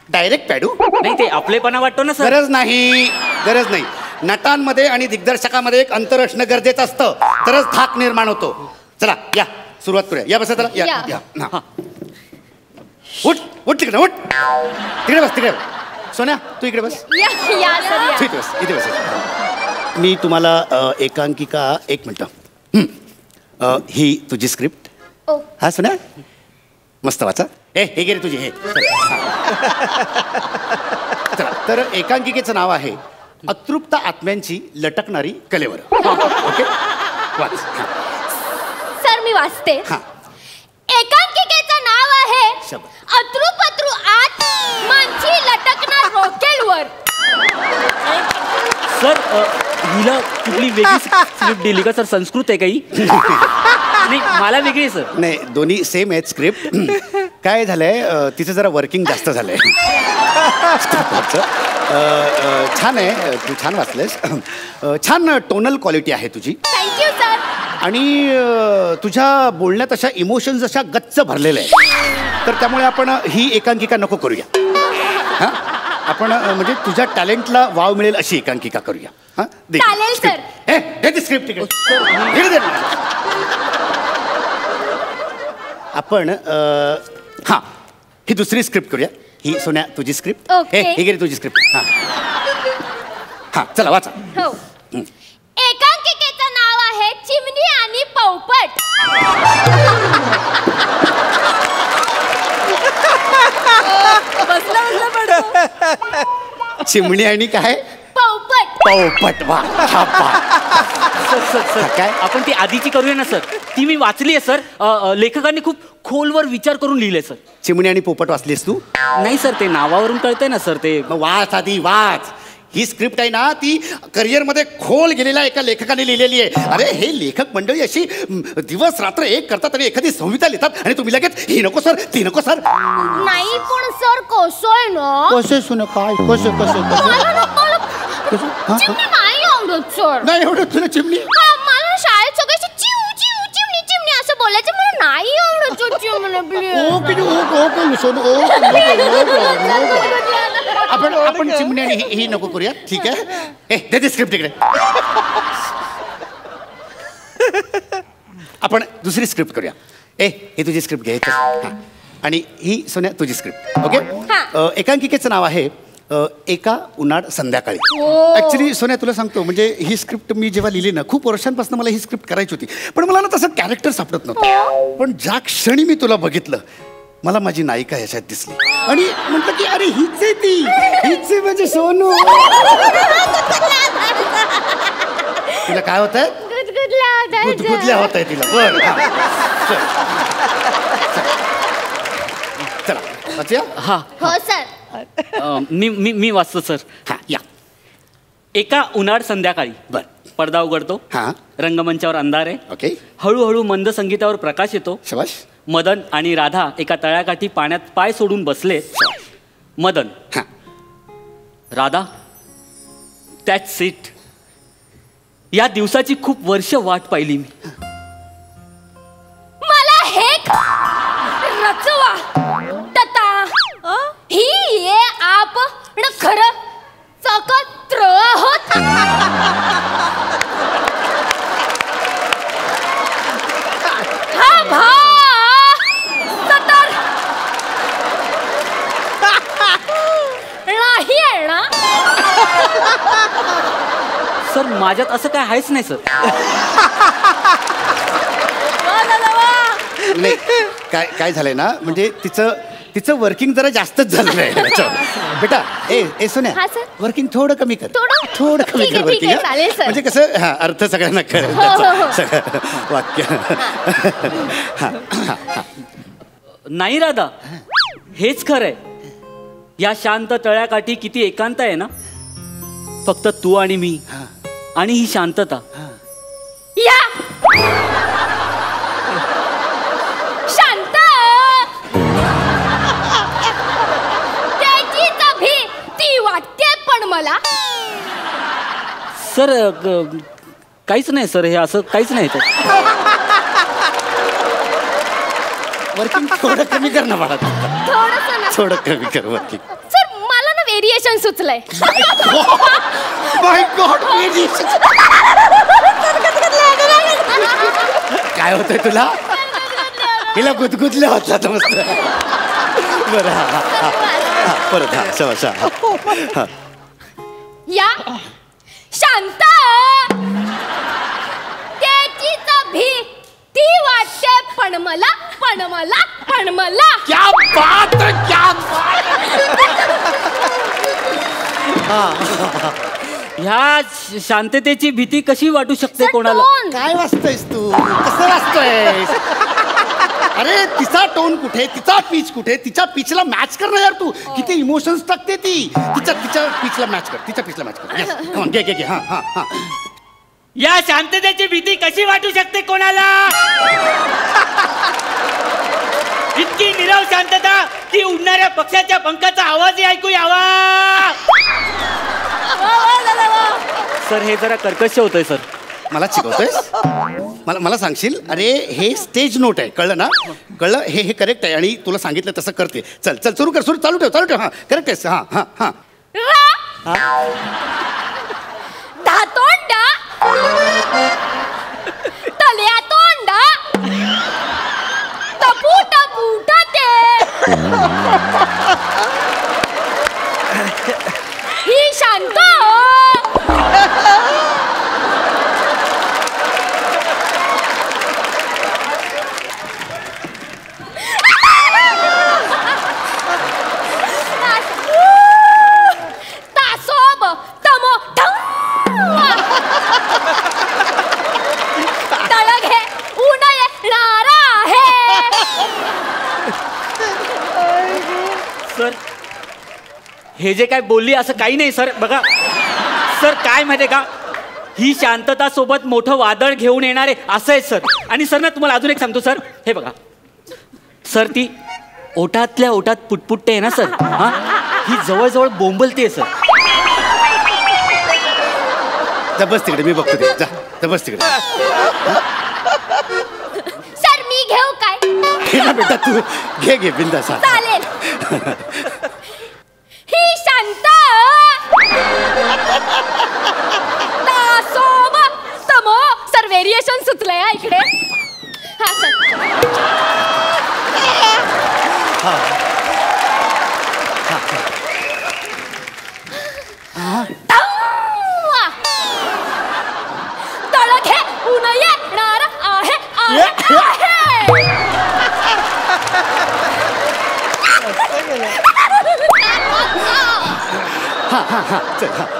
डायरेक्ट पॅडू. नाही, ते आपलेपणा वाटतो ना सर. गरज नाही, गरज नाही. नटांमध्ये आणि दिग्दर्शकामध्ये एक अंतर असणं गरजेचं असतं, तरच धाक निर्माण होतो. चला या, सुरुवात करूया. या बसा. चला या. उठ उठ तिकडे, उठ तिकडे बस, तिकडे. सोन्या तू इकडे बस. इथे बस, इथे बस. मी तुम्हाला एकांकिका, एक मिनिट. ही तुझी स्क्रिप्ट. हा सोन्या, मस्त वाचा. हे गे रे तुझी. हे चला, तर एकांकिकेचं नाव आहे अतृप्त आत्म्यांची लटकणारी कलेवर. ओके, वाच. सर मी वाचते. एकांकिकेचं नाव आहे अतृपत्रु आत्मांची लटकणार रॉकेलवर. सर हिला कुठली वेगळी स्क्रिप्ट दिली का सर? संस्कृत आहे काही? नाही, मला वेगळी आहे सर. नाही, दोन्ही सेम आहेत स्क्रिप्ट. काय झालंय, तिचं जरा वर्किंग जास्त झालंय. छान आहे, तू छान वाचलेस. छान टोनल क्वालिटी आहे तुझी. Thank you sir. आणि तुझ्या बोलण्यात अशा इमोशन्स अशा गच्च भरलेल्या आहेत, तर त्यामुळे आपण ही एकांकिका नको करूया. हां, आपण म्हणजे तुझ्या टॅलेंटला वाव मिळेल अशी एकांकिका करूया. हां, चालेल सर. हे स्क्रिप्ट तिकडे. आपण हां, ही दुसरी स्क्रिप्ट करूया. ही सोन्या तुझी स्क्रिप्ट. हे गे तुझी स्क्रिप्ट. हां हां, चला वाचा. हो. एकांकिकेचं नाव आहे चिमणी आणि पोपट. चिमणी आणि काय? पोपट. पोपट. वा, काय आपण ती आधीची करूया ना सर? ती मी वाचली आहे सर. लेखकांनी खूप खोलवर विचार करून लिहिले सर. चिमणी आणि पोपट वाचलीस तू? नाही सर, ते नावावरून कळतंय ना सर. ते वाच आधी, वाच. ही स्क्रिप्ट आहे ना, ती करिअरमध्ये खोल गेलेल्या एका लेखकाने लिहिलेली आहे. अरे हे लेखक मंडळी अशी दिवस रात्र एक करतात आणि एखादी संहिता लिहितात आणि तुम्ही लगेच ही नको सर, ती नको सर. नाही पण सर कसं ना, कसे सुन काय कसे कसे चिमणी नाही आवडत सर. नाही एवढं तुला चिमणी? मला शाळेत सगळ्याशी चिव चिव चिमणी चिमणी असं बोलायचं, मला नाही आवडत आपण चिमणी आणि ही नको करूया. ठीक आहे, दे स्क्रिप्ट इकडे. आपण दुसरी स्क्रिप्ट करूया. हे तुझी स्क्रिप्ट घ्यायचं आणि ही सोन्या तुझी स्क्रिप्ट. ओके. एकांकिकेचं नाव आहे एका उन्हाळ संध्याकाळी. ऍक्च्युली सोन्या तुला सांगतो, म्हणजे ही स्क्रिप्ट मी जेव्हा लिहिली ना, खूप वर्षांपासून मला ही स्क्रिप्ट करायची होती, पण मला ना तसं कॅरेक्टर सापडत नव्हतं. पण ज्या क्षणी मी तुला बघितलं, मला माझी नायिका ह्याच्यात दिसली आणि म्हटलं की अरे हीच आहे ती, हीच आहे म्हणजे सोनू. तिला काय होत आहे? गुदगुदल्या होत आहे तिला. बरं चला वाचूया. हा हो सर. मी वाचतो सर. हा या. एका उन्हाळ संध्याकाळी बर पडदा उघडतो. हा. रंगमंचावर अंधार आहे. ओके. हळूहळू मंद संगीतावर प्रकाश येतो. शबाश. मदन आणि राधा एका तळ्याकाठी पाण्यात पाय सोडून बसले. मदन. हा. Radha, that's it. या दिवसाची खूप वर्ष वाट पाहिली मी. मला हे रचवा तता ही ये आप न खरं सकत्र होत. हा भा सतर नाही आहे ना. सर माझ्यात असं काय आहेच नाही सर. नाही काय झालंय ना, म्हणजे तिचं वर्किंग जरा जास्तच झालेलं आहे बेटा. ए सोन्या, हा, सर. वर्किंग थोडं कमी कर. थोडं कमी ठीक कर आहे, ठीक आहे, वर्किंग. चालेल, सर. म्हणजे कसं हा अर्थ सगळ्यांना कळेल हो, हो, हो. सगळं वाक्य. नाही राधा, हेच खरंय. या शांत तळ्याकाठी किती एकांत आहे ना. फक्त तू आणि मी आणि ही शांतता. या शांत त्याची तभी ती वाटते पण मला. सर काहीच नाही सर, हे असं काहीच नाही. वर्किंग थोडं कमी कर ना बाळा. थोडं कमी कर वर्किंग. सर मला ना व्हेरिएशन सुचलंय. माय गॉड, काय होतंय तुला? हिला गुदगुदल्या होता मस्त. बरं हा परत हा शबाश. या शांत त्याची तभी ती वाटते पण मला. क्या बात है, क्या बात. ह्या शांततेची भीती कशी वाटू शकते कोणाला? काय वाचतोयस तू? कसं वाचतोयस? अरे तिचा टोन कुठे, तिचा पीच कुठे, तिच्या पिचला मॅच कर ना यार तू. किती इमोशन्स टाकते ती. तिच्या पिचला मॅच कर, तिच्या पिचला मॅच कर. Yes, come on, घे हा हा हा. या शांततेची भीती कशी वाटू शकते कोणाला? इतकी निरव शांतता की उडणाऱ्या पक्षाच्या पंखाचा आवाजही ऐकू यावा. सर हे जरा कर्कश होतंय सर. मला शिकवतोयस? मला सांगशील? अरे हे स्टेज नोट आहे, कळलं ना? कळलं? हे करेक्ट आहे आणि तुला सांगितलं तसं करते. चल सुरू कर, चालू ठेव. हा करेक्ट आहेस. हा धातोंडा तल्या तोंडा टपूट ते ही शांत तासोब तमो तळग हे ऊन येणार आहे. सर हे जे काय बोलली असं काही नाही सर. बघा सर, काय माहितीये का, ही शांतता सोबत मोठं वादळ घेऊन येणार आहे असं आहे सर. आणि सर ना तुम्हाला अजून एक सांगतो सर. हे बघा सर, ती ओठातल्या ओठात पुटपुटते आहे ना सर. हा, ही जवळजवळ बोंबलते सर. बस तिकडे, मी बघतो ते. जा बस तिकडे. सर मी घेऊ काय? घे ना बेटा, तू घे बिंदास. चालेल. ही शांत तासोब तमो. सर व्हेरिएशन सुचलंय हा इकडे. हा सर.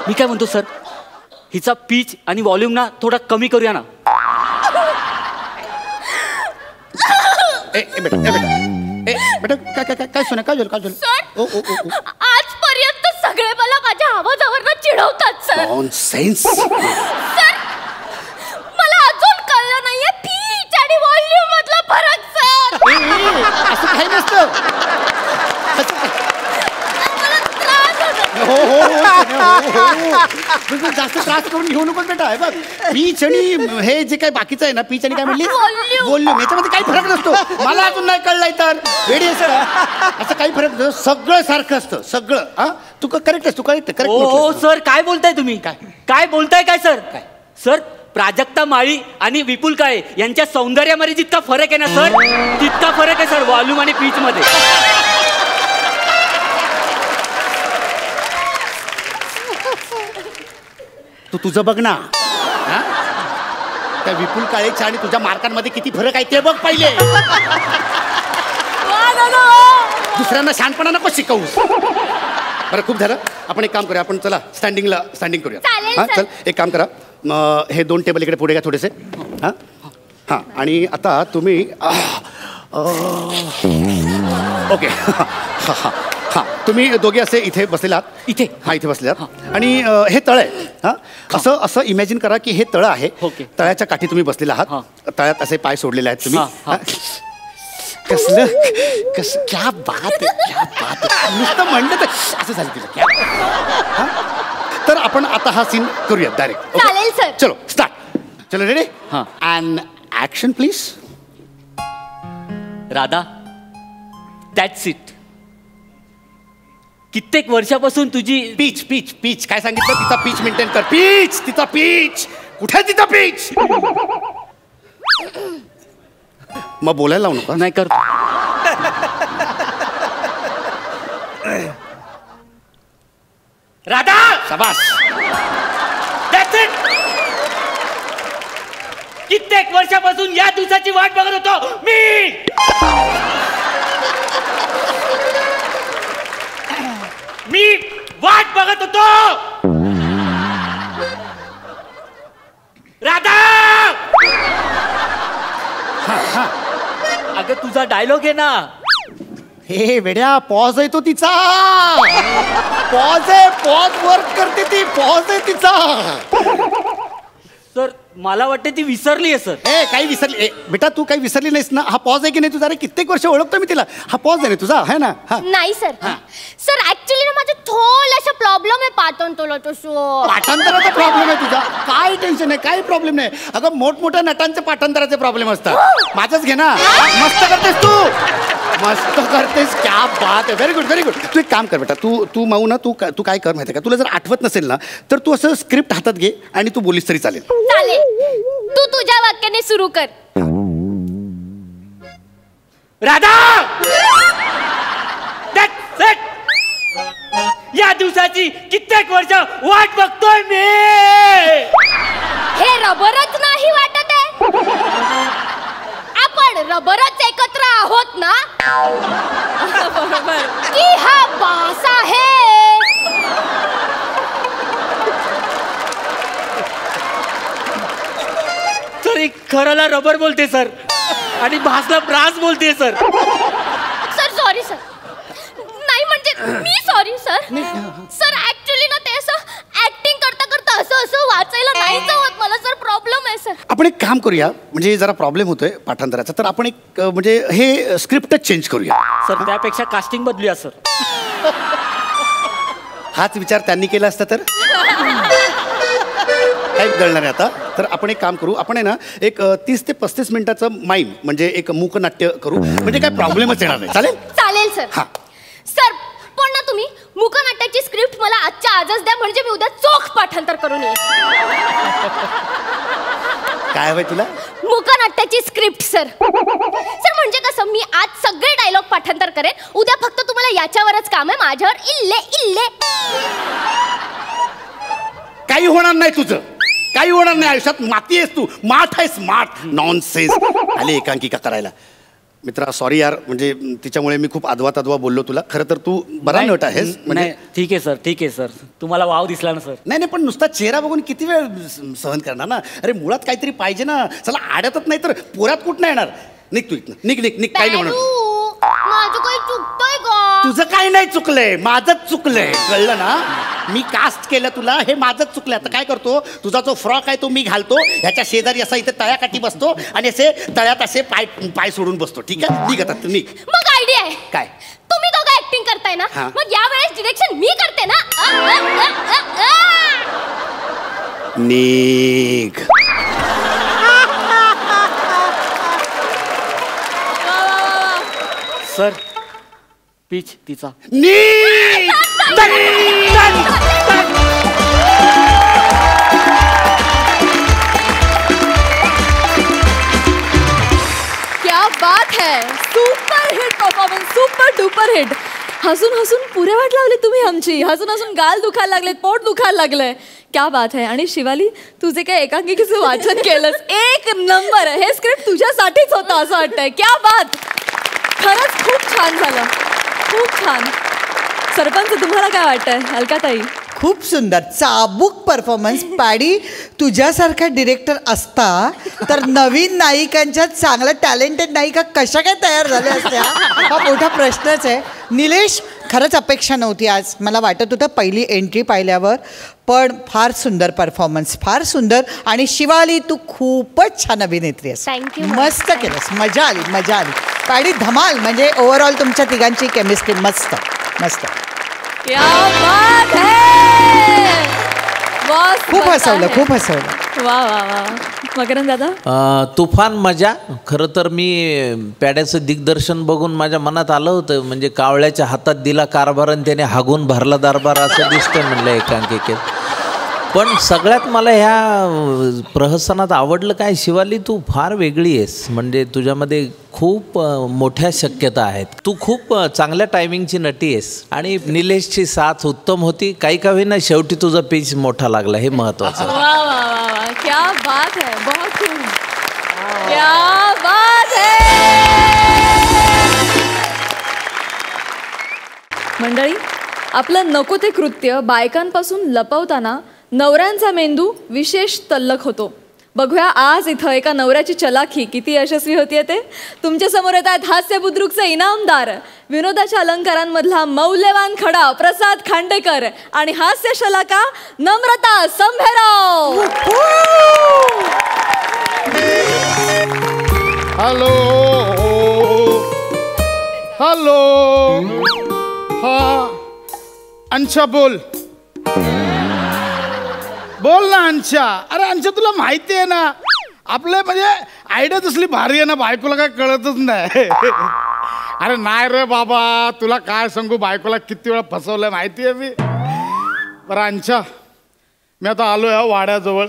मी काय म्हणतो सर, हिचा पीच आणि व्हॉल्यूम ना थोडा कमी करूया ना. बेटा काय सोना, काय झालं, काय झालं? आजपर्यंत सगळे मला माझ्या आवाजावरनं चिडवतात सर. नॉनसेन्स. सर मला अजून कळलं नाहीये पीच आणि व्हॉल्यूम मधला फरक सर. असं काही नसतं. जास्त त्रास करून घेऊ नको बेटा. बघ, पीच आणि हे जे काही बाकीचं आहे ना, पीच आणि काय म्हणली व्हॉल्यूम, याच्यामध्ये काही फरक नसतो. मला अजून नाही कळलाय तर वेडी असं असं काही फरक नसतो. सगळं सारखं असतं सगळं. हा तू करेक्ट आहेस, तू करेक्ट. हो सर, काय बोलताय तुम्ही? काय बोलताय काय सर? सर प्राजक्ता माळी आणि विपुल काळे यांच्या सौंदर्यामध्ये जितका फरक आहे ना सर, तितका फरक आहे सर व्हॉल्यूम आणि पीच मध्ये. तू तुझं बघ ना. त्या विपुल काळेच्या आणि तुझ्या मार्कांमध्ये किती फरक आहे ते बघ पहिले. दुसऱ्यांना शहाणपणा नको शिकवू. बरं खूप झालं, आपण एक काम करूया. आपण चला स्टँडिंग करूया. हां चल, एक काम करा, हे 2 टेबल इकडे पुढे घ्या थोडेसे. हां आणि आता तुम्ही ओके. हां तुम्ही दोघे असे इथे बसलेले आहात. इथे? हां इथे बसले आहात. आणि हे तळ आहे. हां असं इमॅजिन करा की हे तळं आहे. तळ्याच्या काठी तुम्ही बसलेला आहात. तळ्यात असे पाय सोडलेले आहेत तुम्ही. कसलं क्या बात आहे, क्या बात आहे. नुसतं म्हणलं तर असं झालं तिला. तर आपण आता हा सीन करूया डायरेक्ट. चालेल सर. चलो स्टार्ट. चलो रेडी. हां and action please. Radha, that's it. कित्येक वर्षापासून तुझी पीच पीच पीच काय सांगितलं? तिचा पीच मेंटेन कर. पीच, तिचा पीच कुठे? तिचा पीच. मग बोलायला लावू नका. नाही करतो. राधा, शाबास. That's it. कित्येक वर्षापासून या दिवसाची वाट बघत होतो मी. वाट बघत होतो. राधा, अगं तुझा डायलॉग आहे ना. हे वेड्या, पॉज आहे तो तिचा. पॉज आहे, पॉज वर्क करते ती. पॉज आहे तिचा. सर मला वाटते ती विसरली आहे सर. काही विसरली बेटा? तू काही विसरली नाहीस ना. हा पॉज आहे की नाही तुझा? अरे कित्येक वर्ष ओळखतो मी तिला. हा पॉज आहे ना तुझा, है ना? नाही सर. सर ऍक्च्युली ना माझा थोडासा प्रॉब्लेम आहे पाठांतराचा प्रॉब्लेम आहे तुझा. काय टेन्शन आहे, काही प्रॉब्लेम नाही. अगं मोठमोठ्या नटांचे पाठांतराचे प्रॉब्लेम असतात. माझंच घे ना. मस्त करतेस तू, मस्त करतेस. क्या बात आहे. Very good, very good. तू एक काम कर बेटा, तू माऊ ना, तू काय कर माहिती का, तुला जर आठवत नसेल ना तर तू असं स्क्रिप्ट हातात घे आणि तू बोलीस तरी चालेल. चालेल. तू तुझ्या वाक्याने सुरू कर. Radha, that's it. या दिवसाची कित्येक वर्ष वाट बघतोय मी. हे रबरच नाही वाटत आहे. आपण रबरच एकत्र आहोत ना. बरोबर की हा बास आहे. सर खराला रबर बोलते सर आणि भासला ब्रास बोलते सर. Sir sorry sir. नाही म्हणजे मी सॉरी सर. सर ऍक्च्युली ना ते असं ऍक्टिंग करता करता असं वाचायला नाही जमत मला सर. प्रॉब्लेम आहे सर. आपण एक काम करूया, म्हणजे जरा प्रॉब्लेम होतोय पाठांतराचा, तर आपण एक म्हणजे हे स्क्रिप्टच चेंज करूया. सर त्यापेक्षा कास्टिंग बदलूया सर. हाच विचार त्यांनी केला असता तर काय बदलणार आहे आता. तर आपण एक काम करू, आपण आहे ना एक 30 ते 35 मिनिटाचं माईम म्हणजे एक मूकनाट्य करू, म्हणजे काय प्रॉब्लेमच येणार नाही. चालेल? चालेल सर. हां सर पण ना तुम्ही मूकनाट्याची स्क्रिप्ट मला आजच्या आजच द्या, म्हणजे मी उद्या चोख पाठांतर करून येईन. काय हवंय तुला? मूकनाट्याची स्क्रिप्ट सर. सर म्हणजे कसं, मी आज सगळे डायलॉग पाठांतर करेन, उद्या फक्त तुम्हाला याच्यावरच काम आहे, माझ्यावर इल्ले इल्ले. काही होणार नाही तुझं, काही होणार नाही. आयुष्यात माती आहेस तू, माठ आहेस, माठ. नॉनसेन्स. आले एकांकिका करायला. मित्रा सॉरी यार, म्हणजे तिच्यामुळे मी खूप आदवा बोललो तुला. खरं तर तू बरा नट आहेस. म्हणजे ठीक आहे सर, ठीक आहे सर, तुम्हाला वाव दिसला ना सर. नाही पण नुसता चेहरा बघून किती वेळ सहन करणार ना. अरे मुळात काहीतरी पाहिजे ना. चला आड्यातच नाही तर पोरात कुठं येणार. निघ तू इथनं, निघ काही नाही म्हणत. माझं काही चुकतंय का? तुझं काही नाही चुकलंय, माझंच चुकलंय, कळलं ना. मी कास्ट केलं तुला, हे माझंच चुकलंय. आता काय करतो, तुझा जो फ्रॉक आहे तो मी घालतो, ह्याच्या शेजारी असा इथे तळ्याकाठी बसतो आणि असे तळ्यात असे पाय सोडून बसतो. ठीक आहे, निघ आता तू निघ. मग आयडिया आहे काय? तुम्ही दोघं ऍक्टिंग करताय ना, मग यावेळेस डिरेक्शन मी करते ना. निघ. सर पीच तिचा. क्या बात है, super hit performance, super duper hit. हसून हसून पुरे वाट लावली तुम्ही आमची. हसून हसून गाल दुखायला लागले, पोट दुखायला लागलंय. क्या बात है. आणि शिवाली, तुझे काय एकांकिकेचं वाचन केलंस, एक नंबर. हे स्क्रिप्ट तुझ्यासाठीच होतं असं वाटतंय. क्या बात, खरंच खूप छान झालं, खूप छान. सरपंच, तुम्हाला काय वाटतंय? अलकाताई, खूप सुंदर चाबूक परफॉर्मन्स. पॅडी, तुझ्यासारखा डिरेक्टर असता तर नवीन नायिकांच्या चांगल्या टॅलेंटेड नायिका कशा काय तयार झाल्या असत्या हा मोठा प्रश्नच आहे. निलेश, खरंच अपेक्षा नव्हती आज. मला वाटत होतं पहिली एंट्री पाहिल्यावर, पण फार सुंदर परफॉर्मन्स, फार सुंदर. आणि शिवाली, तू खूपच छान अभिनेत्री आहेस. मस्त केलंस, मजा आली. पॅडी धमाल. म्हणजे ओव्हरऑल तुमच्या तिघांची केमिस्ट्री मस्त मस्त. क्या बात है. खूप हसवलं. वा वा वा. मकरंद दादा, तुफान मजा. खरं तर मी पॅड्याचं दिग्दर्शन बघून माझ्या मनात आलं होतं, म्हणजे कावळ्याच्या हातात दिला कारभार आणि त्याने हागून भरला दरबार असं दिसतंय म्हणलं एकांकिकेत. पण सगळ्यात मला ह्या प्रहसनात आवडलं काय, शिवाली तू फार वेगळी आहेस. म्हणजे तुझ्यामध्ये खूप मोठ्या शक्यता आहेत. तू खूप चांगल्या टायमिंगची नटी आहेस. आणि निलेशची साथ उत्तम होती. काही का होईना शेवटी तुझा पीच मोठा लागला, हे महत्वाचं. वा वा वा, क्या बात है, बहुत खूब, क्या बात है. मंडळी, आपलं नको ते कृत्य बायकांपासून लपवताना नवऱ्यांचा मेंदू विशेष तल्लख होतो. बघूया आज इथं एका नवऱ्याची चलाखी किती यशस्वी होतीये ते. तुमच्या समोर येत आहेत हास्य बुद्रुकचे इनामदार, विनोदाच्या अलंकारांमधला मौल्यवान खडा प्रसाद खांडेकर आणि हास्य शलाका नम्रता संभेराव. Hello hello. हा अंशा, बोल ना अंशा. अरे अंशा, तुला माहिती आहे ना आपले म्हणजे आयडिया तसली भारी आहे ना, बायकोला काय कळतच नाही. अरे नाही रे बाबा, तुला काय सांगू, बायकोला किती वेळा फसवलंय माहिती आहे मी. बरं अंशा, मी आता आलो या वाड्याजवळ.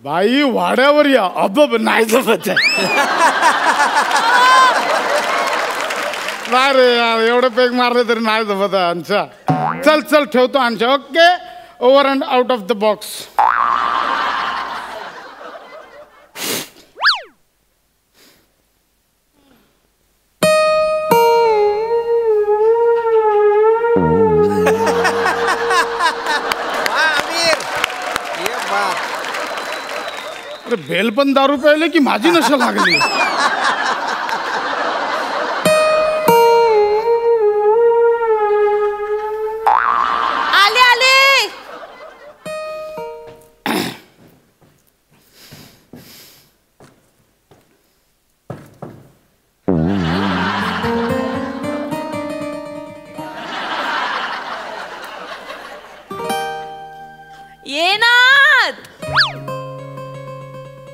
बाई वाड्यावर या. अब नाही जमत नाही रे यार, एवढं पेग मारले तरी नाही जमत अंशा. चल ठेवतो अंशा. Okay, over and out of the box. अरे बेल पण दारू प्यायले की माझी नशा लागली.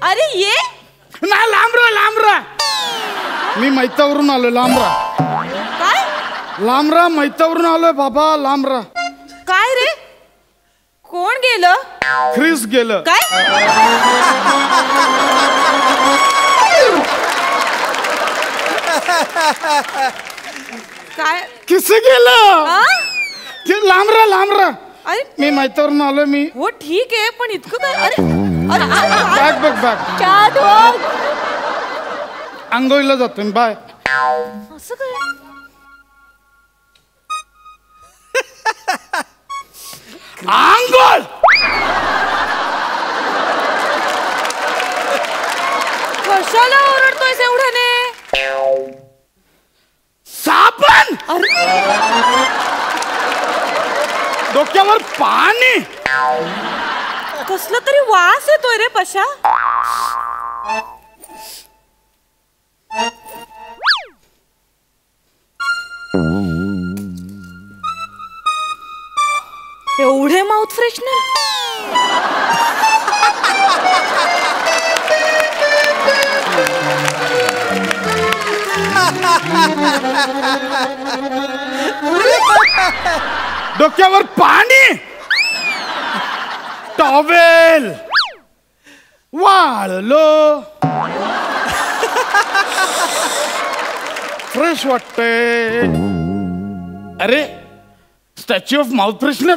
अरे ये ना, लांबरा. मी मैतावरून आलोय. लांबरा. काय? लांबरा, मैतावरून आलोय बाबा. लांबरा. काय रे, कोण गेलं? ख्रिस गेलं. काय? काय किस गेलं? लांबरा. मी मैतावरून आलोय मी. हो ठीक आहे, पण इतकं काय? अरे बॅग. आंघोळीला जातो मी. बाय. असं काय? आंघोळ. कशाला ओरडतोयस एवढ्याने? साबण. डोक्यावर पाणी. कसलं तरी वास येतोय रे पशा. एवढे माउथ फ्रेशनर. डोक्यावर पाणी. टॉवेल वाळलो. फ्रेश वाटतंय. अरे स्टॅच्यू ऑफ माउथ फ्रेशनर.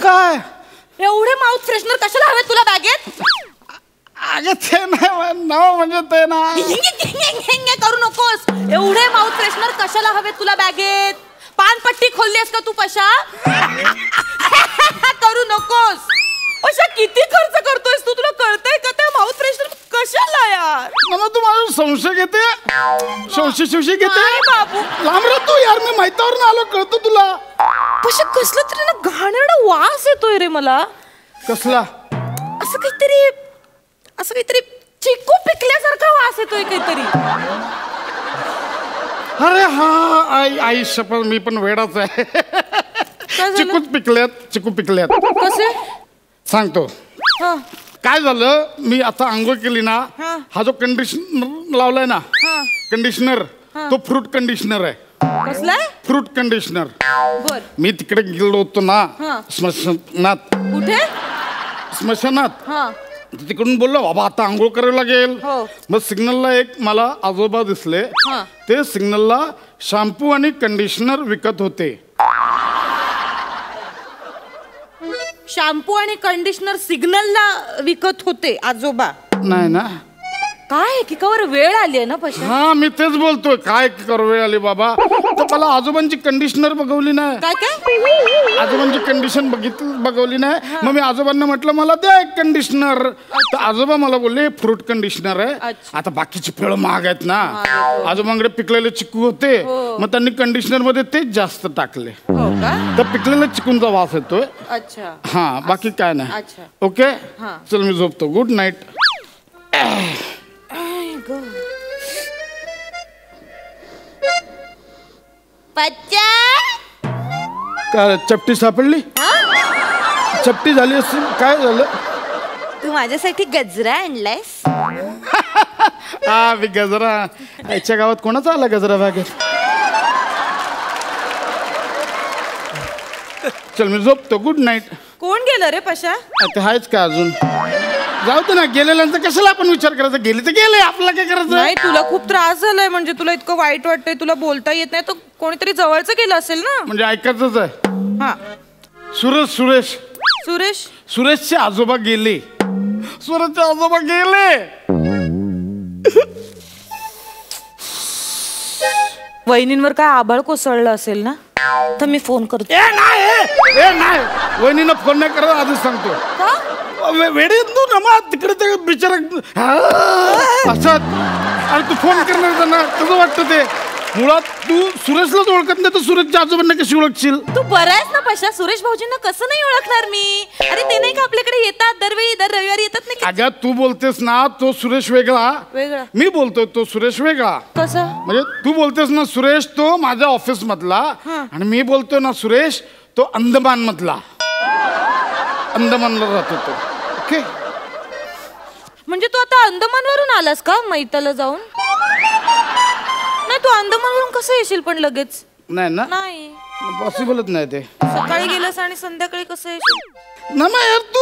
काय एवढे माउथ फ्रेशनर कशाला हवे तुला बॅगेत? अगं ते नाही नाव म्हणजे ते ना. करू नकोस. एवढे माउथ फ्रेशनर कशाला हवे तुला बॅगेत? पानपट्टी खोललीस का तू पशा? करू नकोस. पशा किती खर्च करतोयस तू? तुला कळतंय का ते माउथ फ्रेशनर कशाला यार? मला तू माझा संशय घेते. संशय घेते बाबू. लांब राहतो यार. मी माहितीवरून आलो. कळतो तुला? पशा कसलं तरी ना घाणेरडा वास येतोय रे मला. कसला? असं काहीतरी चिकू पिकल्यासारखा वास येतोय काहीतरी. अरे हा आई शपथ मी पण वेडाच आहे. चिकू पिकल्यात. कसे सांगतो. काय झालं, मी आता आंघोळ केली ना. हा जो कंडिशनर लावलाय ना, कंडिशनर, तो फ्रूट कंडिशनर आहे. कसलाय? Fruit conditioner. बर. मी तिकडे गेलो होतो ना स्मशानात. कुठे? स्मशानात. तिकडून बोललो बाबा आता आंघोळ करावी लागेल. मग सिग्नलला एक मला आजोबा दिसले. ते सिग्नलला शॅम्पू आणि कंडिशनर विकत होते. शॅम्पू आणि कंडिशनर सिग्नलला विकत होते आजोबा? नाही ना. काय किकावर वेळ आली आहे ना पशा. हा मी तेच बोलतोय. काय किकावर वेळ आली बाबा. तर मला आजोबांची कंडिशनर बघवली नाही. काय आजोबांची कंडिशन बघवली नाही. मग मी आजोबांना म्हटलं मला द्या एक कंडिशनर. तर आजोबा मला बोलले फ्रूट कंडिशनर आहे. आता बाकीची फळं महाग आहेत ना. आजोबांकडे पिकलेले चिकू होते. मग त्यांनी कंडिशनर मध्ये तेच जास्त टाकले. तर पिकलेल्या चिकूंचा वास येतोय. अच्छा. हा बाकी काय नाही. ओके चल मी झोपतो. Good night. काय चपटी सापडली? चपटी झाली असेल. काय झालं? तू माझ्यासाठी गजरा आणलायस? हा मी गजरा. याच्या गावात कोणाचा आला गजरा बागेत? चल मी झोपतो. Good night. कोण गेलं रे पशा? आता हायच का अजून? जाऊ दे ना. गेलेल्यांचा कशाला आपण विचार करायचा. गेले तर गेले. आपल्याला काय करायचं? नाही तुला खूप त्रास झालाय. म्हणजे तुला इतकं वाईट वाटतंय. तुला बोलता येत नाही. तर कोणीतरी जवळचं गेलं असेल ना. म्हणजे ऐकायचंच आहे. हा सुरेशचे आजोबा गेले. सुरेशचे आजोबा गेले. वहिनींवर काय आभाळ कोसळलं असेल ना. तर मी फोन करतो. नाही वहिनीनं फोन नाही करत. आधीच सांगतो. वेडे तू ना मग तिकडे ते बिचारा असं. आणि तू फोन करणार त्यांना कसं वाटतं ते. मुळात तू सुरेशलाच ओळखत नाही तर सुरेशच्या आजोबांना कशी ओळखशील? तू बरं आहेस ना पशा. सुरेश भाऊजींना कसं नाही ओळखणार मी. अरे ते नाही का आपल्याकडे येतात दरवेळी. दर रविवारी येतात नाही. अगं तू बोलतेस ना तो सुरेश वेगळा. मी बोलतोय तो सुरेश वेगळा. कसं म्हणजे? तू बोलतेस ना सुरेश तो माझ्या ऑफिस मधला. आणि मी बोलतोय ना सुरेश तो अंदमान मधला. अंदमानला राहतो तो. ओके. म्हणजे तू आता अंदमानवरून आलास का मैताला जाऊन? नाही तू अंदमानवरून कसं येशील पण लगेच? नाही ना. नाही पॉसिबलच नाही ते. सकाळी गेलंस आणि संध्याकाळी कसं येशील? ना यार तू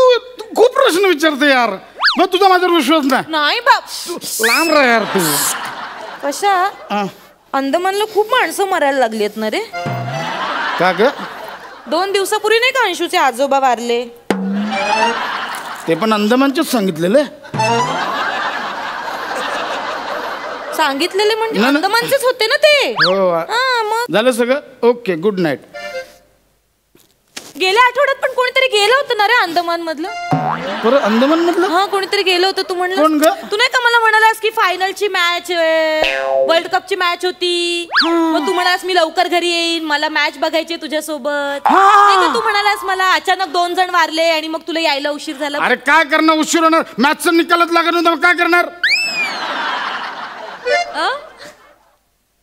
खूप प्रश्न विचारते यार. मग तुझा माझ्यावर विश्वास नाही. नाही बाप. लांब राह यार तू. कशा अंदमानला खूप माणसं मरायला लागली आहेत ना रे. का ग? 2 दिवसापूर्वी नाही का अंशूचे आजोबा वारले. ते पण अंदमानचेच सांगितलेले. सांगितलेले म्हणजे अंदमानचेच होते ना ते. हो मग झालं सगळं. Okay, good night. गेल्या आठवड्यात पण कोणीतरी गेलं होतं ना रे अंदमान मधलं. परत अंदमान मधलं? हा, कोणीतरी गेलं होतं. तू म्हणलं कोण ग? तू नाही का मला म्हणालास की फायनलची मॅच, वर्ल्ड कपची मॅच होती, मग तू म्हणालास मी लवकर घरी येईन, मला मॅच बघायची तुझ्यासोबत. नाही का तू म्हणालास मला अचानक 2 जण वारले आणि मग तुला यायला उशीर झाला. अरे काय करणार, उशीर होणार, मॅचचा निकालच लागत नव्हता, काय करणार.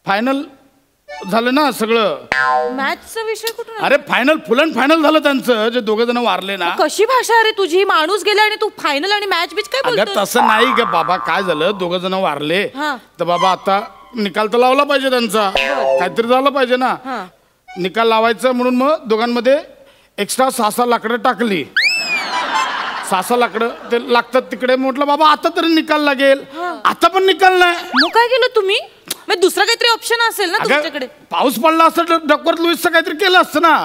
फायनल झालं ना सगळं. मॅचचा विषय कुठून? अरे फायनल, फुल अँड फायनल झालं त्यांचं, जे 2 जण वारले ना. कशी भाषा रे तुझी, माणूस गेला आणि तू फायनल आणि मॅच बीच काय बोलतोस? तसं नाही ग बाबा, काय झालं, 2 जण वारले तर बाबा आता निकाल तर लावला पाहिजे त्यांचा, काहीतरी झालं पाहिजे ना. निकाल लावायचा म्हणून मग दोघांमध्ये एक्स्ट्रा 6 लाकडं टाकली. 6 लाकडं ते लागतात तिकडे. म्हटलं बाबा आता तरी निकाल लागेल, आता पण निकाल नाही. मग काय केलं तुम्ही? मग दुसरा काहीतरी ऑप्शन असेल ना तुमच्याकडे. पाऊस पडला असतं तर डकवर्थ लुईसचं काहीतरी केलं असतं ना,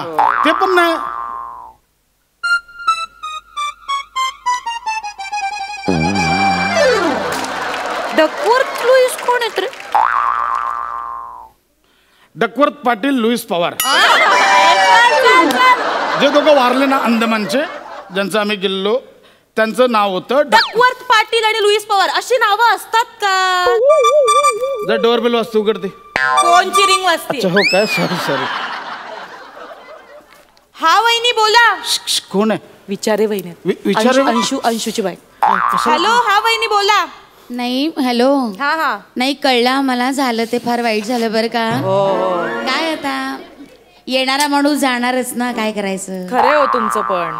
ते पण नाही. डकवर्थ लुईस कोण आहेत रे? डकवर्थ पाटील, लुईस पवार, जे 2 वारले ना अंदमानचे, ज्यांचं आम्ही गेलो, त्यांचं नाव होतं डकवर्थ पाटील आणि लुईस पवार. अशी नावं असतात का? जर डोअरबेल वाजते उघडते. कोणची रिंग वाजते? हो काय, सॉरी. हा वहिनी बोला. कोण आहे? विचारे वहिनी. विचारे अंशूची बाई. हॅलो, हा वहिनी बोला. नाही, हॅलो. हा नाही कळलं मला, झालं ते फार वाईट झालं बरं का. काय आता येणारा माणूस जाणारच ना, काय करायचं. खरं हो तुमचं पण.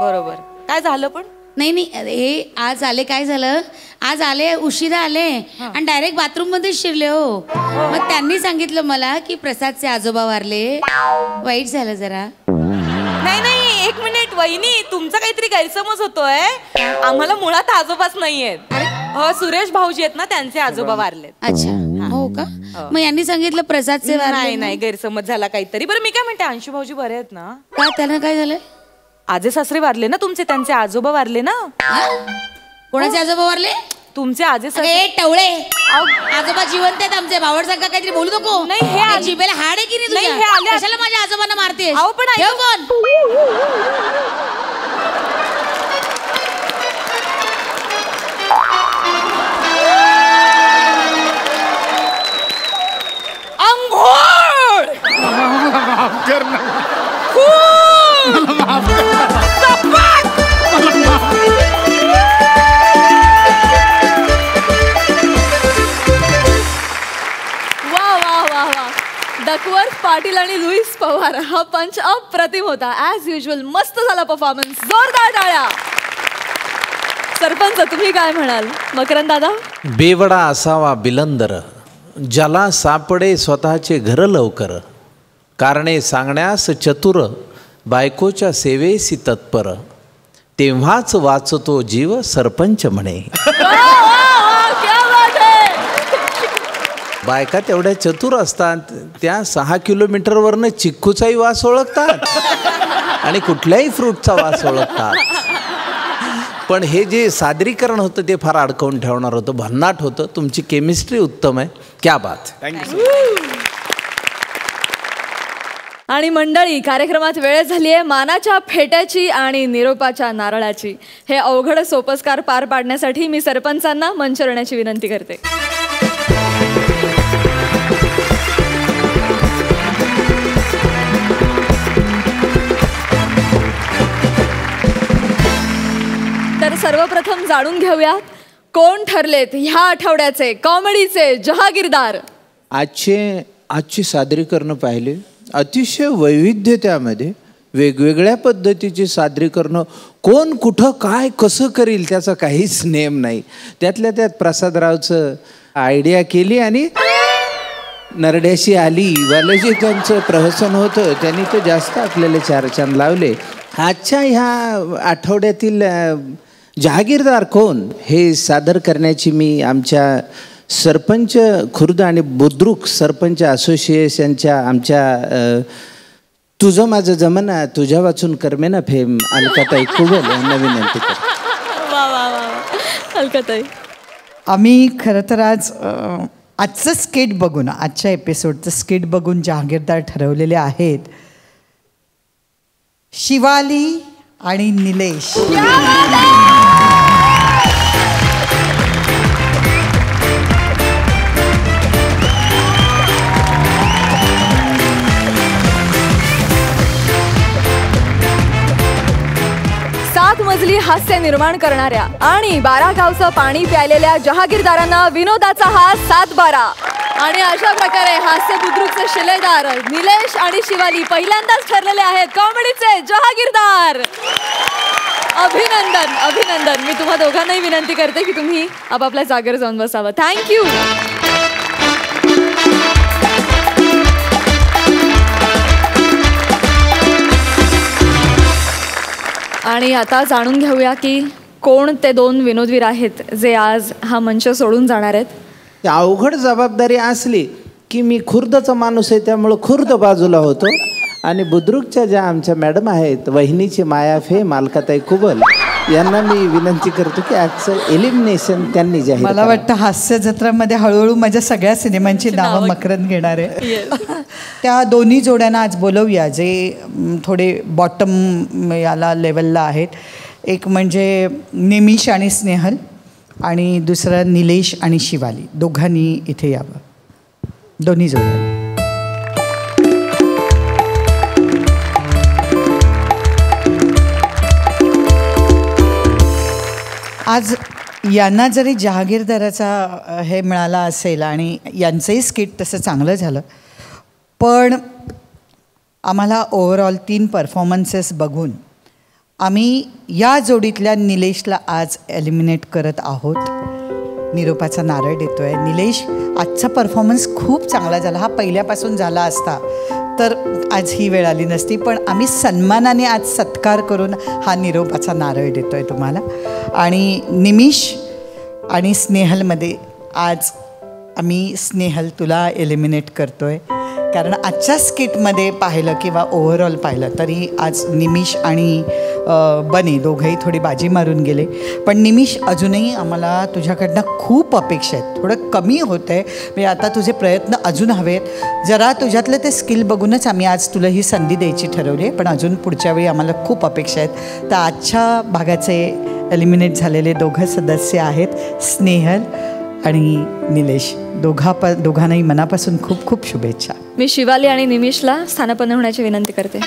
बरोबर. काय झालं पण? नाही हे आज आले, काय झालं, आज आले उशिरा आले आणि डायरेक्ट बाथरूम मध्ये शिरले हो. मग त्यांनी सांगितलं मला की प्रसादचे आजोबा वारले. वाईट झालं जरा. नाही, 1 मिनिट वहिनी, तुमचा काहीतरी गैरसमज होतोय. आम्हाला मुळात आजोबाच नाहीयेत. सुरेश भाऊजी आहेत ना, त्यांचे आजोबा वारलेत. अच्छा, हो का. मग यांनी सांगितलं प्रसादचे वारले. नाही, गैरसमज झाला काहीतरी. बरं मी काय म्हणते, अंशू भाऊजी बरे आहेत ना? का, त्यांना काय झालंय? आजे सासरे वारले ना तुमचे, त्यांचे आजोबा वारले ना. कोणाचे आजोबा वारले? तुमचे आजे सासरे. टवळे, आजोबा जिवंत आहेत आमचे. भावडसारखं काहीतरी बोलू नको. नाही, हे जिभेला हाड आहे की नाही नाही, तुझ्या? हे आले. कशाला माझ्या आजोबांना मारते? अहो पण ठेव फोन. अंघोळ डकवर्थ पाटील आणि लुईस पवार हा पंच अप्रतिम होता. ॲज युजल मस्त झाला परफॉर्मन्स. जोरदार टाळ्या. सरपंच तुम्ही काय म्हणाल? मकरंद दादा. बेवडा असावा बिलंदर, ज्याला सापडे स्वतःचे घर लवकर, कारणे सांगण्यास चतुर, बायकोच्या सेवेसी तत्पर, तेव्हाच वाचतो जीव सरपंच म्हणे. बायका तेवढ्या चतुर असतात, त्या 6 किलोमीटरवरनं चिक्कूचाही वास ओळखतात आणि कुठल्याही फ्रूटचा वास ओळखतात. पण हे जे सादरीकरण होतं ते फार अडकवून ठेवणार होतं, भन्नाट होतं. तुमची केमिस्ट्री उत्तम आहे. क्या बात. थँक्यू. आणि मंडळी, कार्यक्रमात वेळ झाली आहे मानाच्या फेट्याची आणि निरोपाच्या नारळाची. हे अवघड सोपस्कार पार पाडण्यासाठी मी सरपंचांना मंचरण्याची विनंती करते. तर सर्वप्रथम जाणून घेऊयात कोण ठरलेत ह्या आठवड्याचे कॉमेडीचे जहागीरदार. आजची सादरीकरणं पाहिले, अतिशय वैविध्य, त्यामध्ये वेगवेगळ्या पद्धतीची सादरीकरणं. कोण कुठं काय कसं करील त्याचा काहीच नेम नाही. त्यातल्या त्यात प्रसादरावचं आयडिया केली आणि नरड्याशी आली वाले जे त्यांचं प्रहसन होतं त्यांनी तर जास्त आपल्याला 4 चांद लावले. आजच्या ह्या आठवड्यातील जहागीरदार कोण हे सादर करण्याची मी आमच्या सरपंच खुर्द आणि बुद्रुक सरपंच असोसिएशनच्या आमच्या तुझं माझं जमाना तुझ्या वाचून करमे ना फेम अलकाताई कुबल यांना विनंती करतो. वा वा वा अलकाताई. आम्ही खरं तर आजचं स्किट बघून, आजच्या एपिसोडचं स्किट बघून जहागीरदार ठरवलेले आहेत शिवाली आणि निलेश. मजली हास्य निर्माण करणाऱ्या आणि 12 गावचं पाणी प्यायलेल्या जहागीरदारांना विनोदाचा हा 7-12. आणि अशा प्रकारे हास्य बुद्रुकचे शिलेदार निलेश आणि शिवाली पहिल्यांदाच ठरलेले आहेत कॉमेडीचे जहागीरदार. अभिनंदन अभिनंदन. मी तुम्हा दोघांनाही विनंती करते की तुम्ही आपापल्या जागेवर जाऊन बसावं. थँक्यू. आणि आता जाणून घेऊया की कोण ते 2 विनोदवीर आहेत जे आज हा मंच सोडून जाणार आहेत. अवघड जबाबदारी असली की मी खुर्दचा माणूस आहे त्यामुळं खुर्द बाजूला होतो आणि बुद्रुकच्या ज्या आमच्या मॅडम आहेत वहिनीची माया फेम अलकाताई कुबल यांना मी विनंती करतो की आजचं एलिमिनेशन त्यांनी जाहीर. मला वाटतं हास्य जत्रामध्ये हळूहळू माझ्या सगळ्या सिनेमांची नावं मकरंद घेणार आहे. त्या दोन्ही जोड्यांना आज बोलवूया जे थोडे बॉटम याला लेवलला आहेत. एक म्हणजे निमिष आणि स्नेहल आणि दुसरं निलेश आणि शिवाली. दोघांनी इथे यावं. दोन्ही जोड्या. आज यांना जरी जहागीरदाराचा हे मिळाला असेल आणि यांचंही स्किट तसं चांगलं झालं, पण आम्हाला ओव्हरऑल 3 परफॉर्मन्सेस बघून आम्ही या जोडीतल्या निलेशला आज एलिमिनेट करत आहोत. निरोपाचा नारळ देतो आहे. निलेश, आजचा परफॉर्मन्स खूप चांगला झाला. हा पहिल्यापासून झाला असता तर आज ही वेळ आली नसती, पण आम्ही सन्मानाने आज सत्कार करून हा निरोपाचा नारळ देतो आहे तुम्हाला. आणि निमिष आणि स्नेहलमध्ये आज आम्ही स्नेहल तुला एलिमिनेट करतो आहे, कारण आजच्या स्किटमध्ये पाहिलं किंवा ओव्हरऑल पाहिलं तरी आज निमिष आणि बने दोघंही थोडी बाजी मारून गेले. पण निमिष, अजूनही आम्हाला तुझ्याकडनं खूप अपेक्षा आहेत. थोडं कमी होतं आहे, म्हणजे आता तुझे प्रयत्न अजून हवेत. जरा तुझ्यातलं ते स्किल बघूनच आम्ही आज तुला ही संधी द्यायची ठरवली आहे, पण अजून पुढच्या वेळी आम्हाला खूप अपेक्षा आहेत. तर आजच्या भागाचे एलिमिनेट झालेले 2 सदस्य आहेत स्नेहल आणि निलेश. दोघांनाही मनापासून खूप खूप शुभेच्छा. मी शिवाली आणि निमिषला स्थानापन्न होण्याची विनंती करते.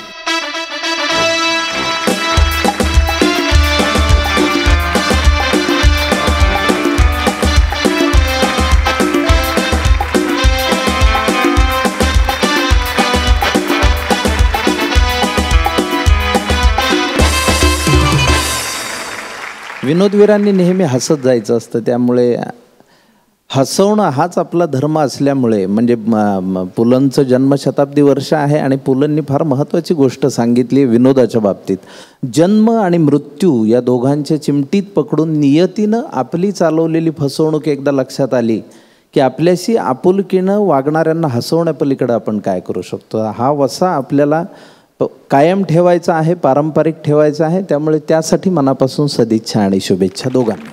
विनोदवीरांनी नेहमी हसत जायचं असतं, त्यामुळे हसवणं हाच आपला धर्म असल्यामुळे म्हणजे पुलंचं जन्मशताब्दी वर्ष आहे आणि पुलंनी फार महत्त्वाची गोष्ट सांगितली विनोदाच्या बाबतीत. जन्म आणि मृत्यू या दोघांच्या चिमटीत पकडून नियतीनं आपली चालवलेली फसवणूक एकदा लक्षात आली की आपल्याशी आपुलकीनं वागणाऱ्यांना हसवण्यापलीकडे आपण काय करू शकतो. हा वसा आपल्याला कायम ठेवायचा आहे, पारंपरिक ठेवायचा आहे. त्यामुळे त्यासाठी मनापासून सदिच्छा आणि शुभेच्छा दोघांना.